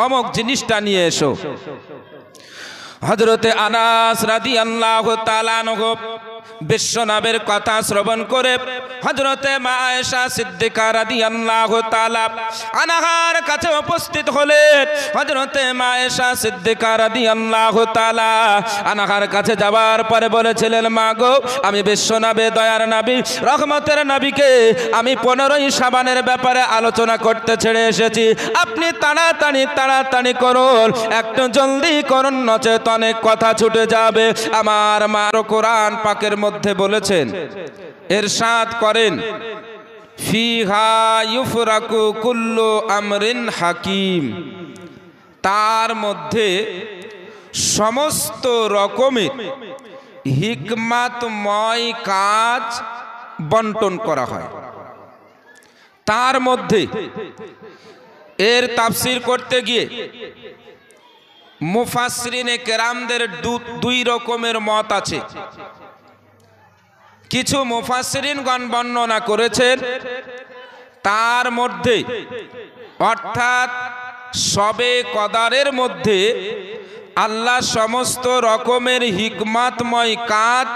অমুক জিনিসটা নিয়ে এসো। হযরতে আনাস রাদিয়াল্লাহু তাআলা আনহু বিশ্বনবীর কথা শ্রবণ করে হযরতে মা আয়েশা সিদ্দিকা রাদিয়াল্লাহু তাআলা আনহার কাছে উপস্থিত হলেন। হযরতে মা আয়েশা সিদ্দিকা রাদিয়াল্লাহু তাআলা আনহার কাছে যাওয়ার পরে বলেছিলেন, মা গো, আমি বিশ্বনবী, দয়ার নবী, রহমতের নবীকে আমি 15ই শাবানের ব্যাপারে আলোচনা করতে ছেড়ে এসেছি। আপনি তাড়াতাড়ি করুন, একটু জলদি করুন, নচেত অনেক কথা ছুটে যাবে। আমার মা কোরআন পাকের মধ্যে বলেছেন, ইরশাদ করেন, ফিহা ইউফরাকু কুল্লু আমরিন হাকিম, তার মধ্যে সমস্ত রকমের হিকমতময় কাজ বন্টন করা হয়। তার মধ্যে এর তাফসীর করতে গিয়ে মুফাসসিরিনে কেরামদের দুই রকমের মত আছে। কিছু মুফাসসিরিনগণ বর্ণনা করেছেন তার মধ্যে অর্থাৎ শবে কদরের মধ্যে আল্লাহ সমস্ত রকমের হিকমতময় কাজ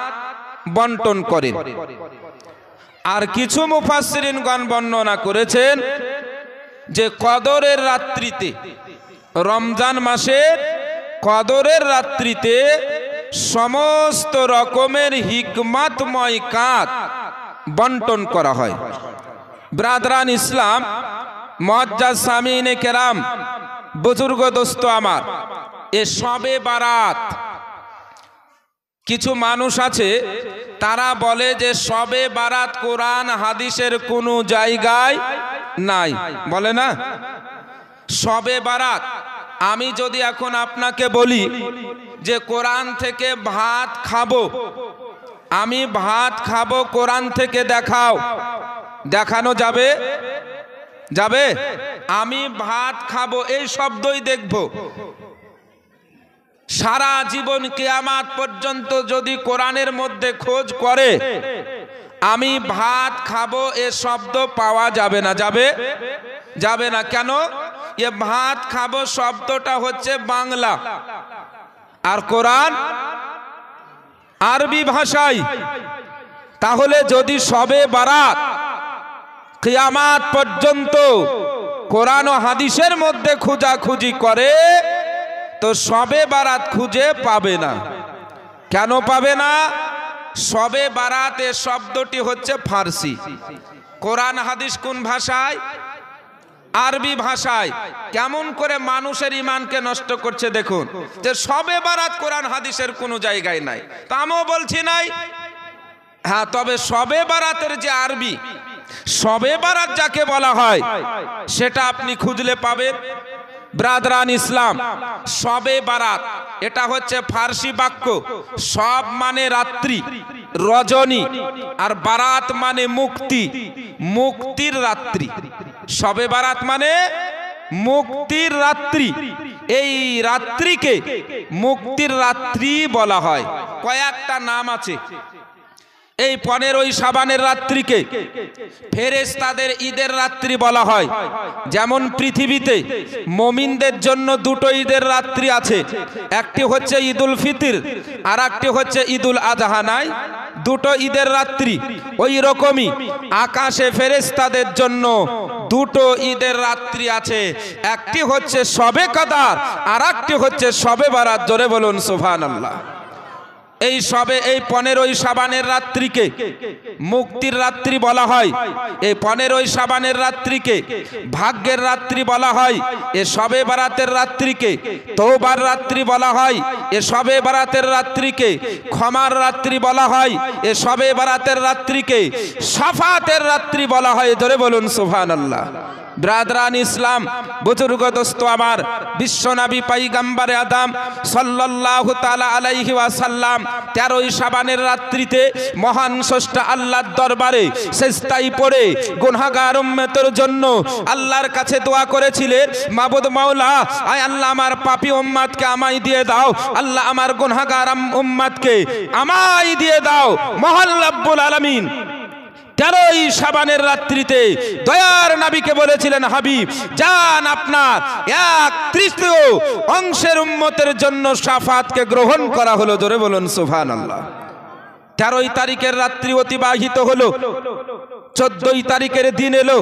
বন্টন করেন। আর কিছু মুফাসসিরিনগণ বর্ণনা করেছেন যে কদরের রাত্রিতে, রমজান মাসের কদরের রাত্রিতে সমস্ত রকমের হিকমতময় কাজ বন্টন করা হয়। ব্রাদরান ইসলাম, মুআজ্জাজ সামিনে কেরাম, বুজুর্গ দোস্ত আমার, এ শবে বারাত, কিছু মানুষ আছে তারা বলে যে শবে বারাত কোরআন হাদিসের কোনো জায়গায় নাই, বলে না? শবে বারাত, আমি যদি এখন আপনাকে বলি যে কোরআন থেকে ভাত খাবো, আমি ভাত খাবো কোরআন থেকে দেখাও, দেখানো যাবে? যাবে? আমি ভাত খাবো এই শব্দই দেখব। সারা জীবন কিয়ামত পর্যন্ত যদি কোরআনের মধ্যে খোঁজ করে আমি ভাত খাবো এ শব্দ পাওয়া যাবে না। যাবে? যাবে না। কেন? এ ভাত খাবো শব্দটা হচ্ছে বাংলা, আর কোরআন আরবি ভাষায়। তাহলে যদি শবে বারাত কিয়ামত পর্যন্ত কোরআন ও হাদিসের মধ্যে খোঁজাখুঁজি করে তো শবে বারাত খুঁজে পাবে না। কেন পাবে না? শবে বারাত এ শব্দটি হচ্ছে ফার্সি, কোরআন হাদিস কোন ভাষায়? আরবি ভাষায়। কেমন করে মানুষের ইমানকে নষ্ট করছে দেখুন, যে শবে বারাত কোরআন হাদিসের কোনো জায়গায় নাই। তা আমিও বলছি নাই, হ্যাঁ, তবে শবে বারাতের যে আরবি, শবে বারাত যাকে বলা হয় সেটা আপনি খুঁজলে পাবেন। ব্রাদরান ইসলাম, শবে বারাত এটা হচ্ছে ফার্সি বাক্য। সব মানে রাত্রি, রজনী, আর বারাত মানে মুক্তি, মুক্তির রাত্রি। শবে বারাত মানে মুক্তির রাত্রি। এই রাত্রিকে মুক্তির রাত্রি বলা হয়। কয়েকটা নাম আছে। এই 15ই শাবানের রাত্রিকে ফেরেশতাদের ঈদের রাত্রি বলা হয়। যেমন পৃথিবীতে মুমিনদের জন্য দুটো ঈদের রাত্রি আছে, একটি হচ্ছে ঈদুল ফিতর আর একটি হচ্ছে ঈদুল আজহা। নাই, দুটো ঈদের রাত্রি। ওই রকমই আকাশে ফেরেশতাদের জন্য দুটো ঈদের রাত্রি আছে, একটি হচ্ছে শবে কদর আর একটি হচ্ছে শবে বারাত। জোরে বলুন সুবহানাল্লাহ। এই সবে এই 15ই শাবানের রাত্রিকে মুক্তির রাত্রি বলা হয়। এই 15ই শাবানের রাত্রিকে ভাগ্যের রাত্রি বলা হয়। এ শবে বারাতের রাত্রিকে তওবার রাত্রি বলা হয়। এ শবে বারাতের রাত্রিকে ক্ষমার রাত্রি বলা হয়। এ শবে বারাতের রাত্রিকে শাফাতের রাত্রি বলা হয়। ধরে বলুন সুবহানাল্লাহ। ব্রাদরান ইসলাম, বুজুর্গ দোস্ত আমার, বিশ্বনবী পয়গম্বরে আদম সাল্লাল্লাহু তাআলা আলাইহি ওয়াসাল্লাম 13ই শাবানের রাত্রিতে মহান স্রষ্টা আল্লাহর দরবারে সিজদায় পড়ে গুনাহগার উম্মতের জন্য আল্লাহর কাছে দোয়া করেছিলেন, মাবুদ মাওলা, আয় আল্লাহ আমার পাপী উম্মতকে আমায় দিয়ে দাও, আল্লাহ আমার গুনাহগার উম্মতকে আমায় দিয়ে দাও। মহান রব্বুল আলামিন 13ই শাবানের রাত্রিতে দয়ার নবীকে বলেছিলেন, হাবিব যান, আপনার 1/3 অংশের উম্মতের জন্য শাফাতকে গ্রহণ করা হলো। জোরে বলুন সুবহানাল্লাহ। 13ই তারিখের রাত্রি অতিবাহিত হলো, 14ই তারিখের দিন এলো,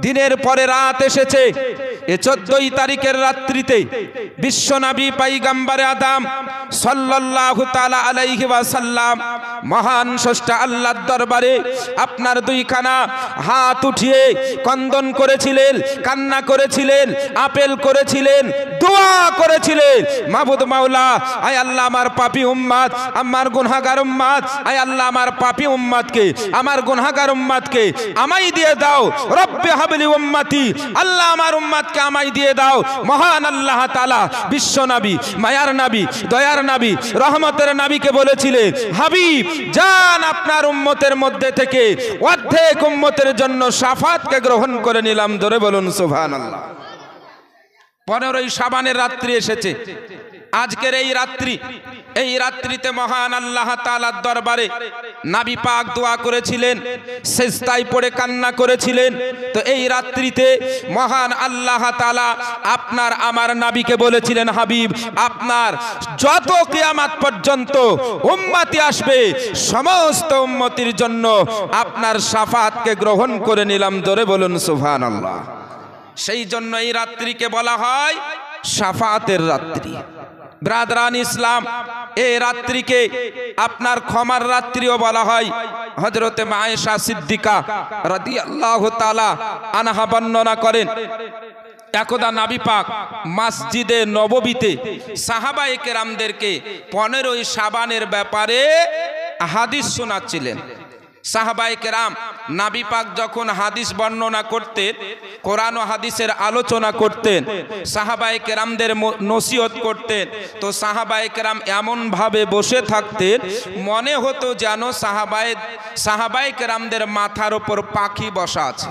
দিনের পরে রাত এসেছে। এই 14ই তারিখের রাত্রিতে বিশ্বনবী পয়গম্বরে আদম সাল্লাল্লাহু তাআলা আলাইহি ওয়াসাল্লাম মহান স্রষ্টা আল্লাহর দরবারে আপনার দুইখানা হাত উঠিয়ে কন্দন করেছিলেন, কান্না করেছিলেন, আপেল করেছিলেন, দোয়া করেছিলেন, মাবুদ মাওলা, আয় আল্লাহ আমার পাপী উম্মত, আমার গুনাহগার উম্মত, আয় আল্লাহ আমার পাপী উম্মতকে, আমার গুনাহগার উম্মতকে আমায় দিয়ে দাও। রব্বে হাবলি উম্মতি, আল্লাহ আমার উম্মতকে আমায় দিয়ে দাও। মহান আল্লাহ তাআলা বিশ্ব নবী, মায়ার নবী, দয়ার নবী, রহমতের নবীকে বলেছিলেন, হাবিব যান, আপনার উম্মতের মধ্যে থেকে অর্ধেক উম্মতের জন্য শাফাতকে গ্রহণ করে নিলাম। ধরে বলুন সুবহানাল্লাহ। 15ই শাবানের রাত্রি এসেছে। আজকের এই রাত্রিতে মহান আল্লাহ তাআলার দরবারে নবী পাক দোয়া করেছিলেন, সিজদায় পড়ে কান্না করেছিলেন। তো এই রাত্রিতে মহান আল্লাহ তাআলা আপনার আমার নবীকে বলেছিলেন, হাবিব আপনার যত কিয়ামত পর্যন্ত উম্মতি আসবে সমস্ত উম্মতির জন্য আপনার শাফাতকে গ্রহণ করে নিলাম। ধরে বলুন সুবহানাল্লাহ। সেই জন্য এই রাত্রিকে বলা হয় শাফাতের রাত্রি। ব্রাদারান ইসলাম, এই রাত্রিকে আপনার ক্ষমার রাত্রিও বলা হয়। হযরতে আয়েশা সিদ্দিকা রাদিয়াল্লাহু তাআলা আনহা বর্ণনা করেন, একদা নবী পাক মসজিদে নববীতে সাহাবায়ে কেরামদেরকে 15ই শাবানের ব্যাপারে হাদিস শোনাচ্ছিলেন। সাহাবায়ে কেরাম নবী পাক যখন হাদিস বর্ণনা করতেন, কোরআন ও হাদিসের আলোচনা করতেন, সাহাবায়ে কেরামদের নসিহত করতেন, তো সাহাবায়ে কেরাম এমন ভাবে বসে থাকতেন মনে হতো যেন সাহাবায়ে কেরামদের মাথার উপর পাখি বসা আছে।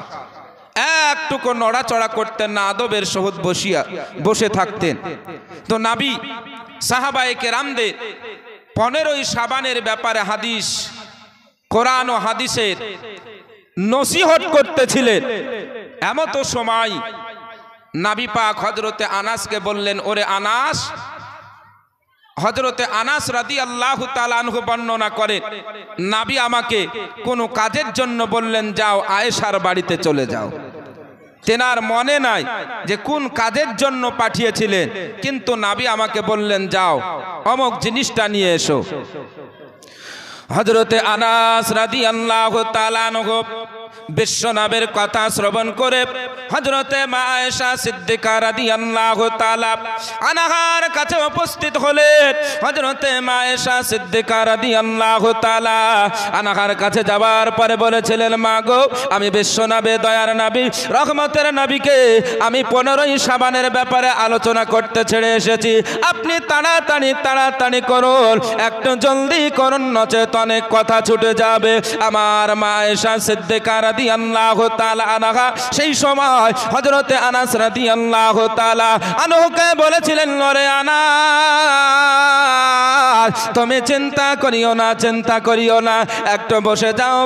একটুকু নড়াচড়া করতেন না, আদবের সহিত বসে থাকতেন। তো নবী সাহাবায়ে কেরামদের 15ই শাবানের ব্যাপারে হাদিস, কোরআন ও হাদিসের নসিহত করতেছিলেন। এমতো সময় নবী পাক হযরতে আনাসকে বললেন, ওরে আনাস। হযরতে আনাস রাদিয়াল্লাহু তাআলা আনহু বর্ণনা করেন, নবী আমাকে কোনো কাজের জন্য বললেন, যাও আয়েশার বাড়িতে চলে যাও। তেনার মনে নাই যে কোন কাজের জন্য পাঠিয়েছিলেন, কিন্তু নবী আমাকে বললেন, যাও অমুক জিনিসটা নিয়ে এসো। হযরতে আনাস রাদিয়াল্লাহু তাআলা আনহু বিশ্বনবীর কথা শ্রবণ করে হযরতে আয়েশা সিদ্দিকা রাদিয়াল্লাহু তাআলা আনহার কাছে উপস্থিত হলেন। হযরতে আয়েশা সিদ্দিকা রাদিয়াল্লাহু তাআলা আনহার কাছে যাওয়ার পরে বলেছিলেন, মা গো, আমি বিশ্বনবী, দয়ার নবী, রহমতের নবীকে আমি 15ই শাবানের ব্যাপারে আলোচনা করতে ছেড়ে এসেছি। আপনি তাড়াতাড়ি করুন, একটু জলদি করুন, নচেত অনেক কথা ছুটে যাবে। আমার মা আয়েশা সিদ্দিকা রাদিয়াল্লাহু তাআলা আনহা সেই সময় হযরতে আনাস রাদিয়াল্লাহু তাআলা আনহুকে বলেছিলেন, ওরে আনাস, তুমি চিন্তা করিও না, একটু বসে যাও,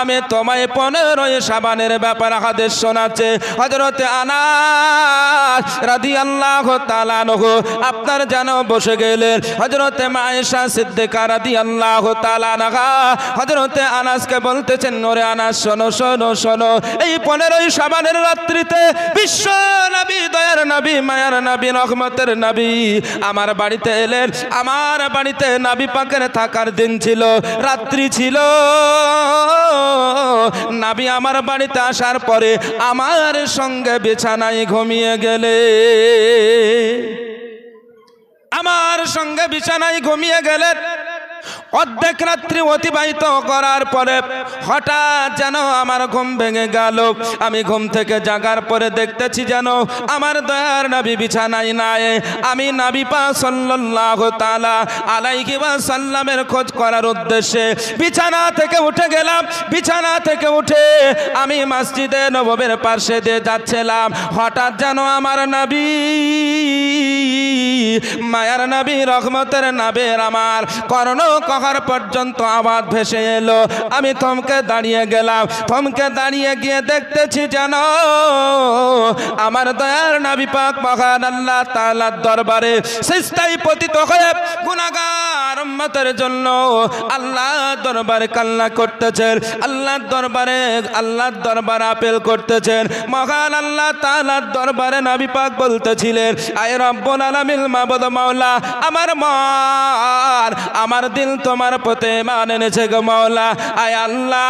আমি তোমায় 15ই শাবানের ব্যাপারে হাদিস শোনাচ্ছি। হযরতে আনাস রাদিয়াল্লাহু তাআলা আনহু আপনার যেন বসে গেলেন। হযরতে আয়েশা সিদ্দিকা রাদিয়াল্লাহু তাআলা আনহা হযরতে আনাসকে বলতেছেন, ওরে আনাস, শোনো, এই 15ই শাবানের রাত্রিতে বিশ্ব নবী, দয়ার নবী, মায়ার নবী, রহমতের নবী আমার বাড়িতে এলেন। আমার বাড়িতে নবী পাকের থাকার দিন ছিল, রাত্রি ছিল। নবী আমার বাড়িতে আসার পরে আমার সঙ্গে বিছানায় ঘুমিয়ে গেলে, অর্ধেক রাত্রি অতিবাহিত করার পরে হঠাৎ যেন আমার ঘুম ভেঙে গেল। আমি ঘুম থেকে জাগার পরে দেখতেছি যেন আমার দয়ার নবী বিছানায় নাই। আমি নবী পাক সাল্লাল্লাহু তাআলা আলাইহি ওয়াসাল্লামের খোঁজ করার উদ্দেশ্যে বিছানা থেকে উঠে গেলাম। বিছানা থেকে উঠে আমি মসজিদে নববীর পাশে দিয়ে যাচ্ছিলাম। হঠাৎ যেন আমার নবী, মায়ার নবী, রহমতের নবীর আমার কর্ণ ঘর পর্যন্ত আওয়াজ ভেসে এলো। আমি থমকে দাঁড়িয়ে গেলাম। থমকে দাঁড়িয়ে গিয়ে দেখতেছি যেন আমার দয়ার নবী পাক মহান আল্লাহ তাআলার দরবারে সিজদায় পতিত হয়ে গুনাহগার উম্মতের জন্য আল্লাহর দরবারে কান্না করতেছেন, আল্লাহর দরবারে আপেল করতেছেন। মহান আল্লাহ তাআলার দরবারে নবী পাক বলতেছিলেন, আয় রব্বুল আলামিন, মাবুদ মাওলা, আমার মন আমার দিল তোমার প্রতি ঈমান এনেছে গো মাওলা। আয় আল্লাহ,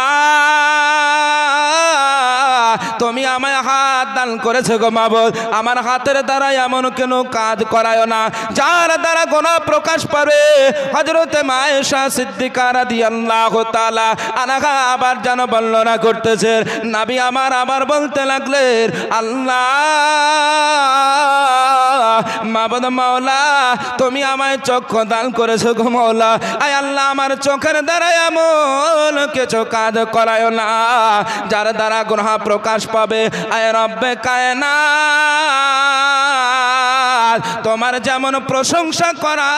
তুমি আমায় হাত দান করেছো গো মাবুদ, আমার হাতের দ্বারা এমন কেন কাজ করায় না যার দ্বারা গুনাহ প্রকাশ পাবে। হযরতে আয়েশা সিদ্দিকা রাদিয়াল্লাহু তাআলা আনহা আবার যেন বর্ণনা করতেছেন, নবী আমার আবার বলতে লাগলেন, আল্লাহ মাবুদ মাওলা, তুমি আমায় চক্ষু দান করেছো গো মাওলা। আয় আল্লাহ, আমার চোখের দ্বারা এমন কিছু কাজ করায় না যার দ্বারা গুনাহ প্রকাশ পাবে। আয় রব্বে কায়নাত, তোমার যেমন প্রশংসা করা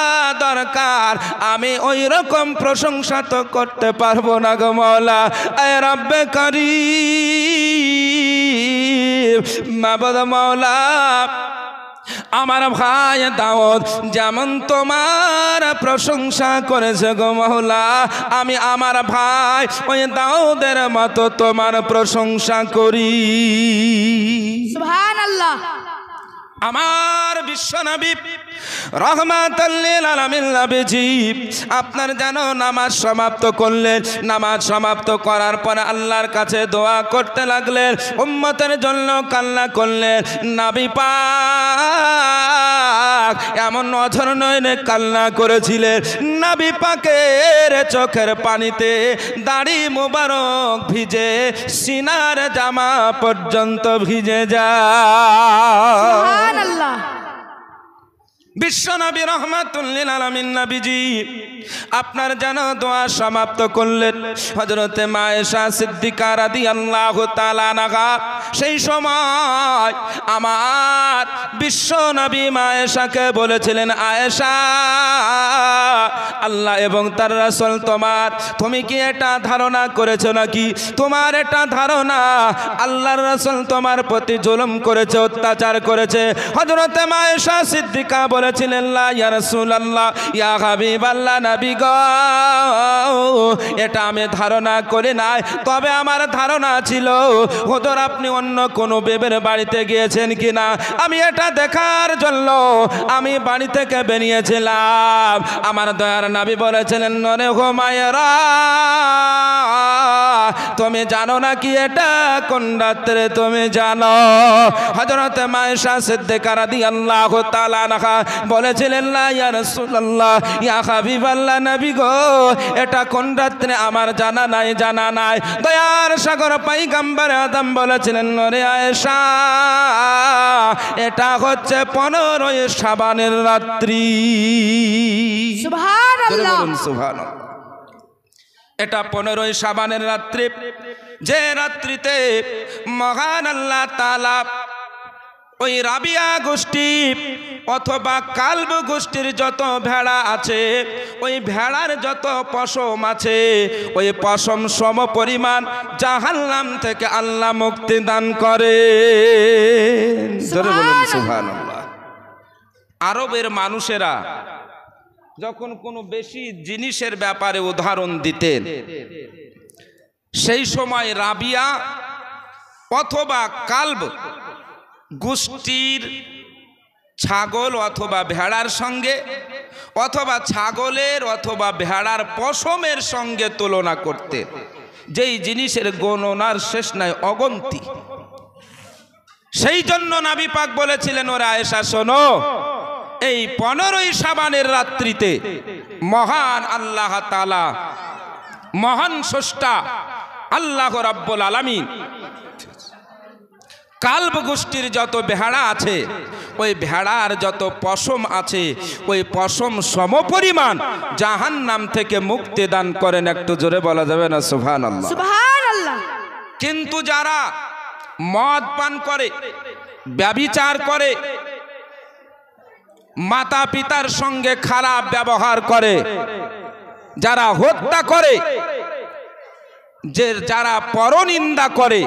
দরকার আমি ওই রকম প্রশংসা তো করতে পারবো না গো মাওলা। আয় রব্বে কারীম, মাবুদ মাওলা, আমার ভাই দাউদ যেমন তোমার প্রশংসা করেছে গো মাওলা, আমি আমার ভাই ওই দাউদের মতো তোমার প্রশংসা করি। সুবহানাল্লাহ। আমার বিশ্বনবী রহমাতুল লিল আলামিন নবীজি আপনার যেন নামাজ সমাপ্ত করলেন। নামাজ সমাপ্ত করার পর আল্লাহর কাছে দোয়া করতে লাগলেন, উম্মতের জন্য কান্না করলেন। নবী পাক এমন অঝর নয়নে কান্না করেছিলেন, নবী পাকের চোখের পানিতে দাড়ি মোবারক ভিজে সিনার জামা পর্যন্ত ভিজে যায়। সুবহানাল্লাহ। বিশ্বনবী রহমাতুল লিল আলামিন নবীজি আপনার যেন দোয়া সমাপ্ত করলেন। হযরতে আয়েশা সিদ্দিকা রাদিয়াল্লাহু তাআলা আনহা সেই সময় আমার বিশ্বনবী আয়েশাকে বলেছিলেন, আয়েশা, আল্লাহ এবং তার রাসূল তুমি কি এটা ধারণা করেছো নাকি? তোমার এটা ধারণা আল্লাহর রাসূল তোমার প্রতি জুলুম করেছে, অত্যাচার করেছে। হযরতে আয়েশা সিদ্দিকা বলেছিলেন, লা ইয়া রাসূলুল্লাহ, ইয়া হাবিবাল্লাহ, নবী গো, এটা আমি ধারণা করি নাই। তবে আমার ধারণা ছিল হুজুর আপনি অন্য কোনো বেবের বাড়িতে গিয়েছেন কিনা, আমি এটা দেখার জন্য আমি বাড়ি থেকে বেরিয়েছিলাম। আমার দয়ার নবী বলেছিলেন, নরে গো মায়েরা, তুমি জানো না কি এটা কোন রাত্রে তুমি জানো? হযরতে আয়েশা সিদ্দিকা রাদিয়াল্লাহু তাআলা আনহা বলেছিলেন, লা ইয়া রাসূলুল্লাহ, ইয়া হাবিবাল্লাহ, নবী গো, এটা কোন রাত্রে আমার জানা নাই, জানা নাই। দয়ার সাগর পয়গম্বর আদম বলেছিলেন, নরে আয়েশা, এটা হচ্ছে 15 শাবানের রাত্রি। সুবহানাল্লাহ। সুবহানাল্লাহ। এটা 15 শাবানের রাত্রি, যে রাত্রিতে মহান আল্লাহ তাআলা ওই রাবিয়া গোষ্ঠী অথবা কালব গোষ্ঠীর যত ভেড়া আছে, ওই ভেড়ার যত পশম আছে, ওই পশম সম পরিমাণ জাহান্নাম থেকে আল্লাহ মুক্তি দান করে। সুবহানাল্লাহ। আরবের মানুষেরা যখন কোনো বেশি জিনিসের ব্যাপারে উদাহরণ দিতেন, সেই সময় রাবিয়া অথবা কালব গোষ্ঠীর ছাগল অথবা ভেড়ার সঙ্গে অথবা ছাগলের অথবা ভেড়ার পশমের সঙ্গে তুলনা করতে, যেই জিনিসের গণনার শেষ নাই, অগন্তি। সেই জন্য নবী পাক বলেছিলেন, ওরে আয়েশা শোনো, এই 15 শাবানের রাত্রিতে মহান আল্লাহ তাআলা, মহান স্রষ্টা আল্লাহ রাব্বুল আলামিন কালব গোষ্ঠীর যত ভেড়া আছে, ওই ভেড়ার যত পশম আছে, ওই পশম সমপরিমাণ জাহান্নাম থেকে মুক্তি দান করেন। একটু জোরে বলা যাবে না সুবহানাল্লাহ? সুবহানাল্লাহ। কিন্তু যারা মদ পান করে, ব্যভিচার করে, মাতা পিতার সঙ্গে খারাপ ব্যবহার করে, যারা হত্যা করে, যারা পরনিন্দা করে,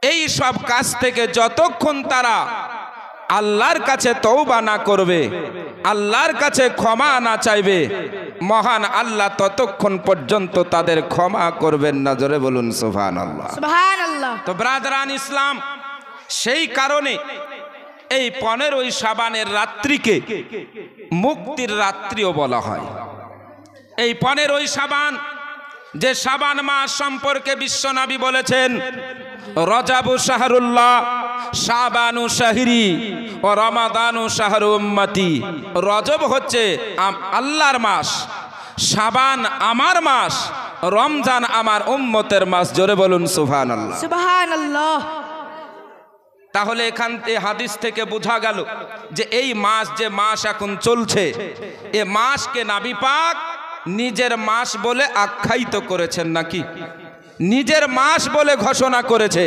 এই সব কাজ থেকে যতক্ষণ তারা আল্লাহর কাছে তওবা না করবে, আল্লাহর কাছে ক্ষমা না চাইবে, মহান আল্লাহ ততক্ষণ পর্যন্ত তাদের ক্ষমা করবেন না। জোরে বলুন সুবহানাল্লাহ। সুবহানাল্লাহ। তো ব্রাদারান ইসলাম, সেই কারণে এই 15ই শাবানের রাত্রিকে মুক্তির রাত্রিও বলা হয়। এই 15ই শাবান, যে শাবান মাস সম্পর্কে বিশ্বনবী বলেছেন, রজাবু শাহরুল্লাহ, শাবানু শাহরি ও রমাদানু শাহরু উম্মতি। রজব হচ্ছে আল্লাহর মাস, শাবান আমার মাস, রমজান আমার উম্মতের মাস। জোরে বলুন সুবহানাল্লাহ। সুবহানাল্লাহ। তাহলে এখান থেকে হাদিস থেকে বোঝা গেল যে এই মাস, যে মাস এখন চলছে, এ মাসকে নবী পাক নিজের মাস বলে আখ্যায়িত করেছেন, নাকি নিজের মাস বলে ঘোষণা করেছে।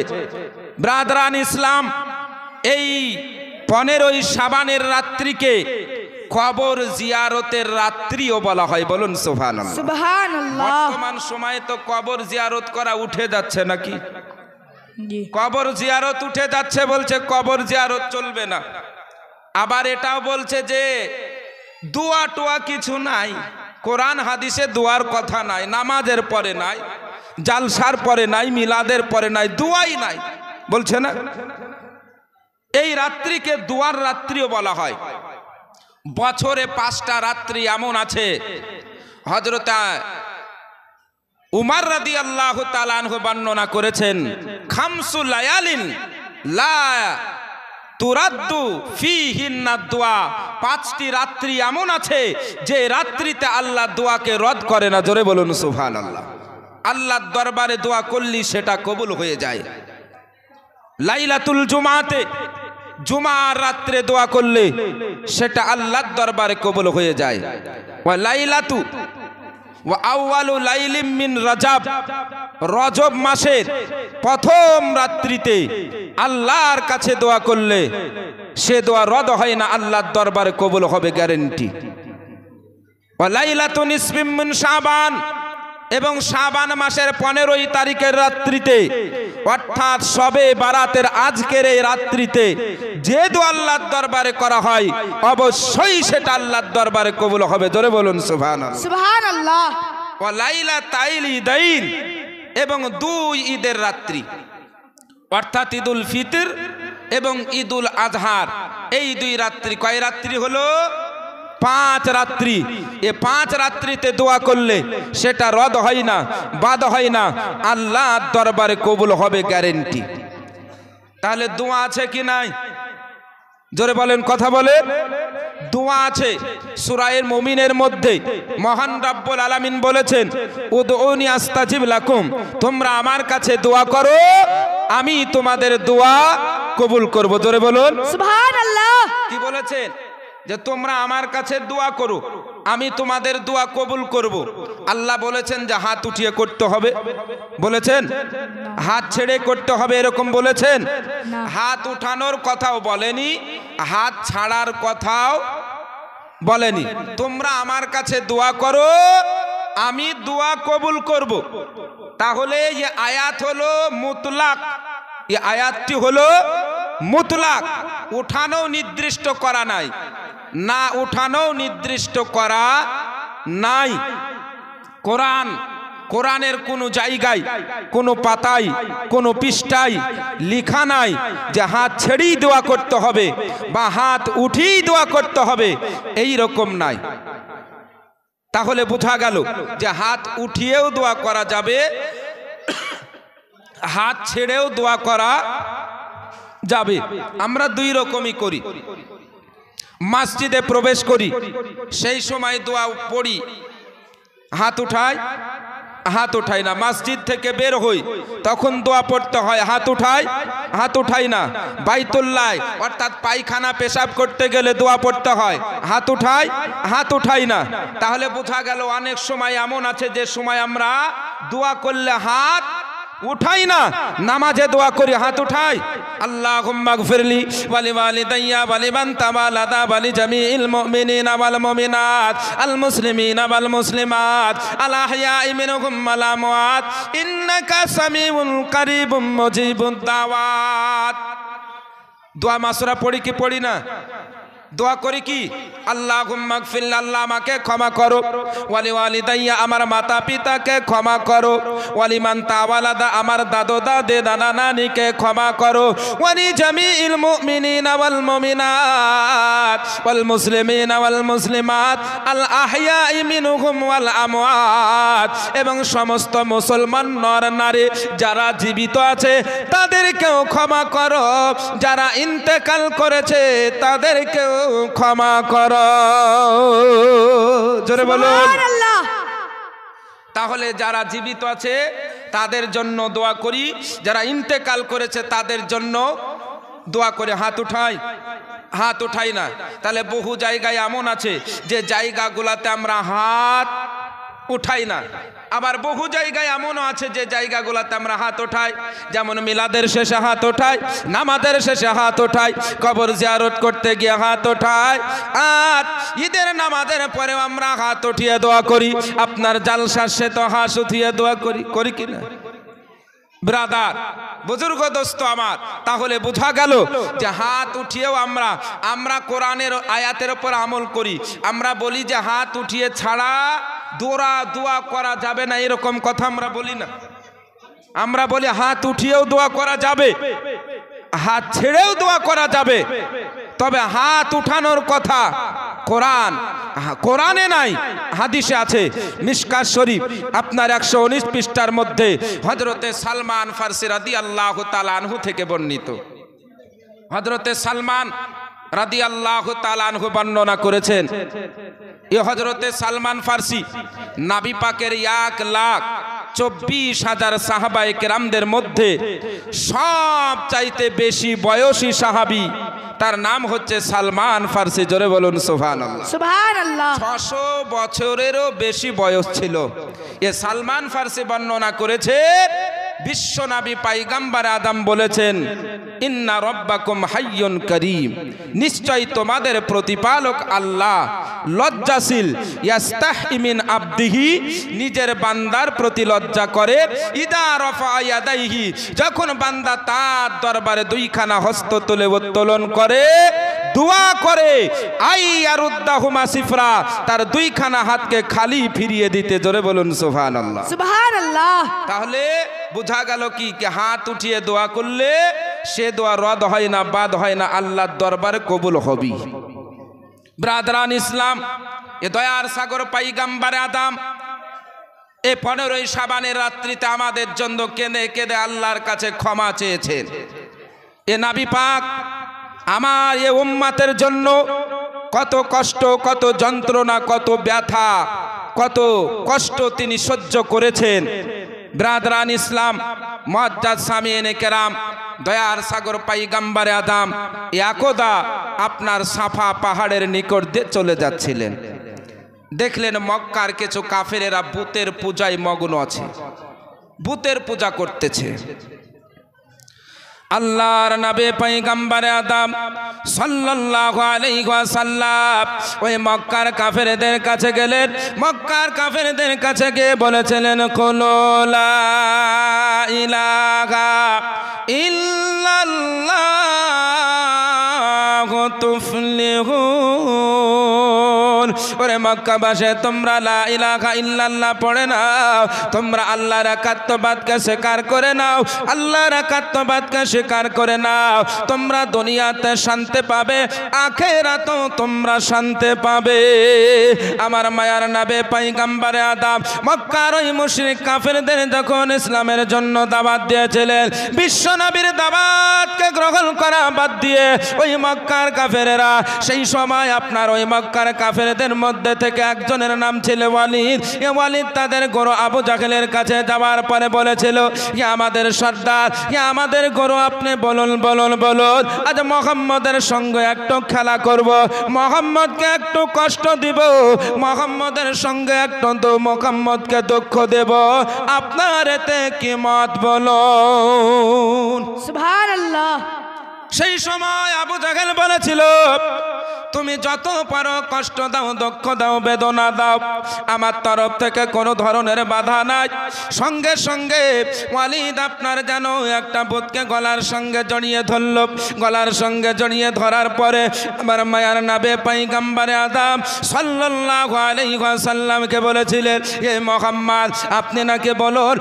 ব্রাদারান ইসলাম, এই 15ই শাবানের রাত্রিকে কবর জিয়ারতের রাত্রিও বলা হয়। বলুন সুবহানাল্লাহ। সুবহানাল্লাহ। বর্তমান সময়ে তো কবর জিয়ারত করা উঠে যাচ্ছে, নাকি কবর জিয়ারত উঠে যাচ্ছে, বলছে কবর জিয়ারত চলবে না। আবার এটাও বলছে যে দোয়া টোয়া কিছু নাই, কোরআন হাদিসে দোয়ার কথা নাই, নামাজের পরে নাই, জালসার পরে নাই, মিলাদের পরে নাই, দোয়াই নাই, বলছে না। এই রাত্রিকে দোয়ার রাত্রিও বলা হয়। বছরে 5টা রাত্রি এমন আছে, হযরত উমর রাদিয়াল্লাহু তাআলা আনহু বর্ণনা করেছেন, খামসু লায়ালিন লা তুরাদ্দু ফিহিন্না দুআ। 5টি রাত্রি এমন আছে যে রাত্রিতে আল্লাহ দোয়াকে রদ করে না। জোরে বলুন সুবহানাল্লাহ। আল্লাহর দরবারে দোয়া করলে সেটা কবুল হয়ে যায়। লাইলাতুল জুমাতে, জুমার রাত্রে দোয়া করলে সেটা আল্লাহর দরবারে কবুল হয়ে যায়। ওয়া লাইলাতু ওয়া আউয়ালু লাইলিম মিন রজব, রজব মাসের প্রথম রাত্রিতে আল্লাহর কাছে দোয়া করলে সে দোয়া রদ হয় না, আল্লাহর দরবারে কবুল হবে গ্যারান্টি। ওয়া লাইলাতু নিসফিম মিন শাবান, এবং শাবান মাসের 15ই তারিখের রাত্রিতে, অর্থাৎ শবে বারাতের আজকের এই রাত্রিতে যে দোয়া আল্লাহর দরবারে করা হয় অবশ্যই সেটা আল্লাহর দরবারে কবুল হবে। জোরে বলুন সুবহানাল্লাহ। সুবহানাল্লাহ। ওয়া লাইলাতাইল ঈদাইন, এবং 2 ঈদের রাত্রি, অর্থাৎ ঈদুল ফিতর এবং ঈদুল আজহার, এই 2 রাত্রি। কয় রাত্রি হলো? 5 রাত্রি। এ 5 রাত্রিতে দোয়া করলে সেটা রদ হয় না, বাদ হয় না, আল্লাহর দরবারে কবুল হবে গ্যারান্টি। তাহলে দোয়া আছে কি নাই? জোরে বলেন, কথা বলেন। দোয়া আছে। সূরা মুমিনের মধ্যে মহান রব্বুল আলামিন বলেছেন, উদউনি আস্তাজিব লাকুম, তোমরা আমার কাছে দোয়া করো, আমি তোমাদের দোয়া কবুল করব। জোরে বলুন সুবহানাল্লাহ। কি বলেছেন? যে তোমরা আমার কাছে দোয়া করো, আমি তোমাদের দোয়া কবুল করব। আল্লাহ বলেছেন যে হাত উঠিয়ে করতে হবে? বলেছেন? হাত ছেড়ে করতে হবে এরকম বলেছেন? হাত উঠানোর কথাও বলেনি, হাত ছাড়ার কথাও বলেনি। তোমরা আমার কাছে দোয়া করো, আমি দোয়া কবুল করব। তাহলে এই আয়াত হলো মুতলাক, এই আয়াতটি হলো মুতলাক, উঠানো নির্দিষ্ট করা নাই, না উঠানো নির্দিষ্ট করা নাই। কোরআনের কোনো জায়গায়, কোনো পাতায়, কোনো পৃষ্ঠায় লেখা নাই যে হাত ছেড়েই দোয়া করতে হবে বা হাত উঠিয়েই দোয়া করতে হবে, এই রকম নাই। তাহলে বোঝা গেল যে হাত উঠিয়েও দোয়া করা যাবে, হাত ছেড়েও দোয়া করা যাবে। আমরা 2 রকমই করি। মসজিদে প্রবেশ করি, সেই সময় দোয়া পড়ি, হাত উঠাই, হাত উঠাই না। মসজিদ থেকে বের হই, তখন দোয়া পড়তে হয়, হাত উঠাই, হাত উঠাই না। বাইতুল্লাহ অর্থাৎ পায়খানা পেশাব করতে গেলে দোয়া পড়তে হয়, হাত উঠাই, হাত উঠাই না। তাহলে বোঝা গেল অনেক সময় এমন আছে যে সময় আমরা দোয়া করলে হাত উঠাই না, নামাজে দোয়া করি হাত উঠাই, আল্লাহুম্মা গফিরলি ওয়ালি ওয়ালিদাইয়া ওয়ালিমান তাওয়ালাদা ওয়ালি জামিল মুমিনিনা ওয়াল মুমিনাত আল মুসলিমিনা ওয়াল মুসলিমাত আল আহইয়াই মিনহুম ওয়াল আমওয়াত ইন্নাকা সামিউন কারীবুম মুজিবুদ দাওয়াত। দোয়া মাসুরা পড়ি কি পড়ি না? দোয়া করি কি? আল্লাহুম্মা গফির, আল্লাহ আমাকে ক্ষমা করো, ওয়ালি ওয়ালিদাইয়া আমার মাতা পিতাকে ক্ষমা করো, ওয়ালিমান তাওয়ালাদা আমার দাদু দাদে নানা নানিকে ক্ষমা করো, ওয়ালি জামিল মুমিনিনা ওয়াল মুমিনাত ওয়াল মুসলিমিনা ওয়াল মুসলিমাত আল আহইয়াই মিনহুম ওয়াল আমওয়াত, এবং সমস্ত মুসলমান নর নারী যারা জীবিত আছে তাদেরকেও ক্ষমা করো, যারা ইন্তেকাল করেছে তাদেরকেও ক্ষমা করো। জোরে বলুন সুবহানাল্লাহ। তাহলে যারা জীবিত আছে তাদের জন্য দোয়া করি, যারা ইন্তেকাল করেছে তাদের জন্য দোয়া করে হাত উঠাই, হাত উঠাই না। তাহলে বহু জায়গায় এমন আছে যে জায়গাগুলোতে আমরা হাত উঠাই না, আবার বহু জায়গায় এমনও আছে যে জায়গাগুলোতে আমরা হাত উঠাই, যেমন মিলাদের শেষে হাত উঠাই, নামাজের শেষে হাত উঠাই, কবর জিয়ারত করতে গিয়ে হাত উঠাই, আর ঈদের নামাজের পরেও আমরা হাত উঠিয়ে দোয়া করি। আপনার জালসার সে তো হাত উঠিয়ে দোয়া করি, করি কিনা ব্রাদার, বুজুর্গ দোস্ত আমার? তাহলে বোঝা গেল যে হাত উঠিয়েও আমরা কোরআনের আয়াতের উপর আমল করি। আমরা বলি যে হাত উঠিয়ে ছাড়া দোয়া করা যাবে না, এরকম কথা আমরা বলি না। আমরা বলি হাত উঠিয়েও দোয়া করা যাবে, হাত ছেড়েও দোয়া করা যাবে, তবে হাত উঠানোর কথা কোরআনে নাই, হাদিসে আছে। মিশকাত শরীফ আপনার 119 পৃষ্ঠার মধ্যে হযরতে সালমান ফারসি রাদিয়াল্লাহু তাআলা আনহু থেকে বর্ণিত, হযরতে সালমান রাদিয়াল্লাহু তাআলা আনহু বর্ণনা করেছেন। এই হযরতে সালমান ফারসি নবী পাকের 1,24,000 সাহাবায়ে কেরামদের মধ্যে সব চাইতে বেশি বয়সী সাহাবী, তার নাম হচ্ছে সালমান ফারসি। জোরে বলুন সুবহানাল্লাহ। সুবহানাল্লাহ। 600 বছরেরও বেশি বয়স ছিল। এ সালমান ফারসি বর্ণনা করেছে, বিশ্ব নবী পয়গম্বর আদম বলেছেন, ইন্না রাব্বাকুম হাইয়ুন কারীম, নিশ্চয় তোমাদের প্রতিপালক আল্লাহ লজ্জাশীল, ইয়াস্তাহি মিন আবদিহি, নিজের বান্দার প্রতি লজ্জা করে, ইদা রাফা ইয়াদাইহি, যখন বান্দা তার দরবারে দুইখানা হস্ত তুলে উত্তোলন করে দোয়া করে, আইয়ারুদ্দাহুমা সিফরা, তার দুইখানা হাতকে খালি ফিরিয়ে দিতে। জোরে বলুন সুবহানাল্লাহ। সুবহানাল্লাহ। তাহলে বোঝা গেল কি হাত উঠিয়ে দোয়া করলে সে দোয়া রদ হয় না, বাদ হয় না, আল্লাহর দরবারে কবুল হবে। ব্রাদারান ইসলাম, এ দয়ার সাগর পয়গম্বর আদম এ 15ই শাবানের রাত্রিতে আমাদের জন্য কেঁদে কেঁদে আল্লাহর কাছে ক্ষমা চেয়েছেন। এ নবী পাক আমার এ উম্মতের জন্য কত কষ্ট, কত যন্ত্রণা, কত ব্যথা, কত কষ্ট তিনি সহ্য করেছেন। ব্রাদারান ইসলাম, মুআজ্জাজ সামিয়েনে কেরাম, দয়ার সাগর পয়গম্বর আদম একদা আপনার সাফা পাহাড়ের নিকট দিয়ে চলে যাচ্ছিলেন। দেখলেন মক্কার কিছু কাফেরেরা বুতের পূজায় মগ্ন আছে, বুতের পূজা করতেছে। আল্লাহর নবী পয়গম্বর আদম সাল্লাল্লাহু আলাইহি ওয়াসাল্লাম ওই মক্কার কাফেরদের কাছে গেলেন। মক্কার কাফেরদের কাছে গিয়ে বলেছিলেন, কুলু লা ইলাহা ইল্লাল্লাহু তুফলিহুন। ওরে মক্কাবাসী, তোমরা লা ইলাহা ইল্লাল্লাহ পড়ে নাও, তোমরা আল্লাহর একাত্মবাদকে স্বীকার করে নাও, আল্লাহর একাত্মবাদকে স্বীকার করে নাও, তোমরা দুনিয়াতে শান্তি পাবে, আখিরাতেও তোমরা শান্তি পাবে। আমার মায়ার নবী পয়গম্বর আদম মক্কার ওই মুশরিক কাফেরদের যখন ইসলামের জন্য দাওয়াত দিয়েছিলেন, বিশ্ব নবীর দাওয়াতকে গ্রহণ করা বাদ দিয়ে ওই মক্কার কাফেরেরা সেই সময় আপনার ওই মক্কার কাফেরদের তাদের মধ্যে থেকে একজনের নাম ছিল ওয়ালিদ। ওয়ালিদ তাদের গরু আবু জাহেলের কাছে যাওয়ার পরে বলেছিল, আমাদের সর্দার, আমাদের গরু আপনি বলুন বলুন বলুন, আজ মোহাম্মদের সঙ্গে একটু খেলা করব, মোহাম্মদকে একটু কষ্ট দিব, মোহাম্মদের সঙ্গে একটু মোহাম্মদকে দুঃখ দেব, আপনার এতে কি মত বলুন। সুবহানাল্লাহ। সেই সময় আবু জাহেল বলেছিল, তুমি যত পারো কষ্ট দাও, দুঃখ দাও, বেদনা দাও, আমার তরফ থেকে কোনো ধরনের বাধা নাই। সঙ্গে সঙ্গে ওয়ালিদ আপনার যেন একটা বুতকে গলার সঙ্গে জড়িয়ে ধরল। গলার সঙ্গে জড়িয়ে ধরার পরে আমার মায়ার নবী পয়গম্বরে আদম সাল্লাল্লাহু আলাইহি ওয়াসাল্লামকে বলেছিলেন, হে মুহাম্মদ, আপনি নাকি বলুন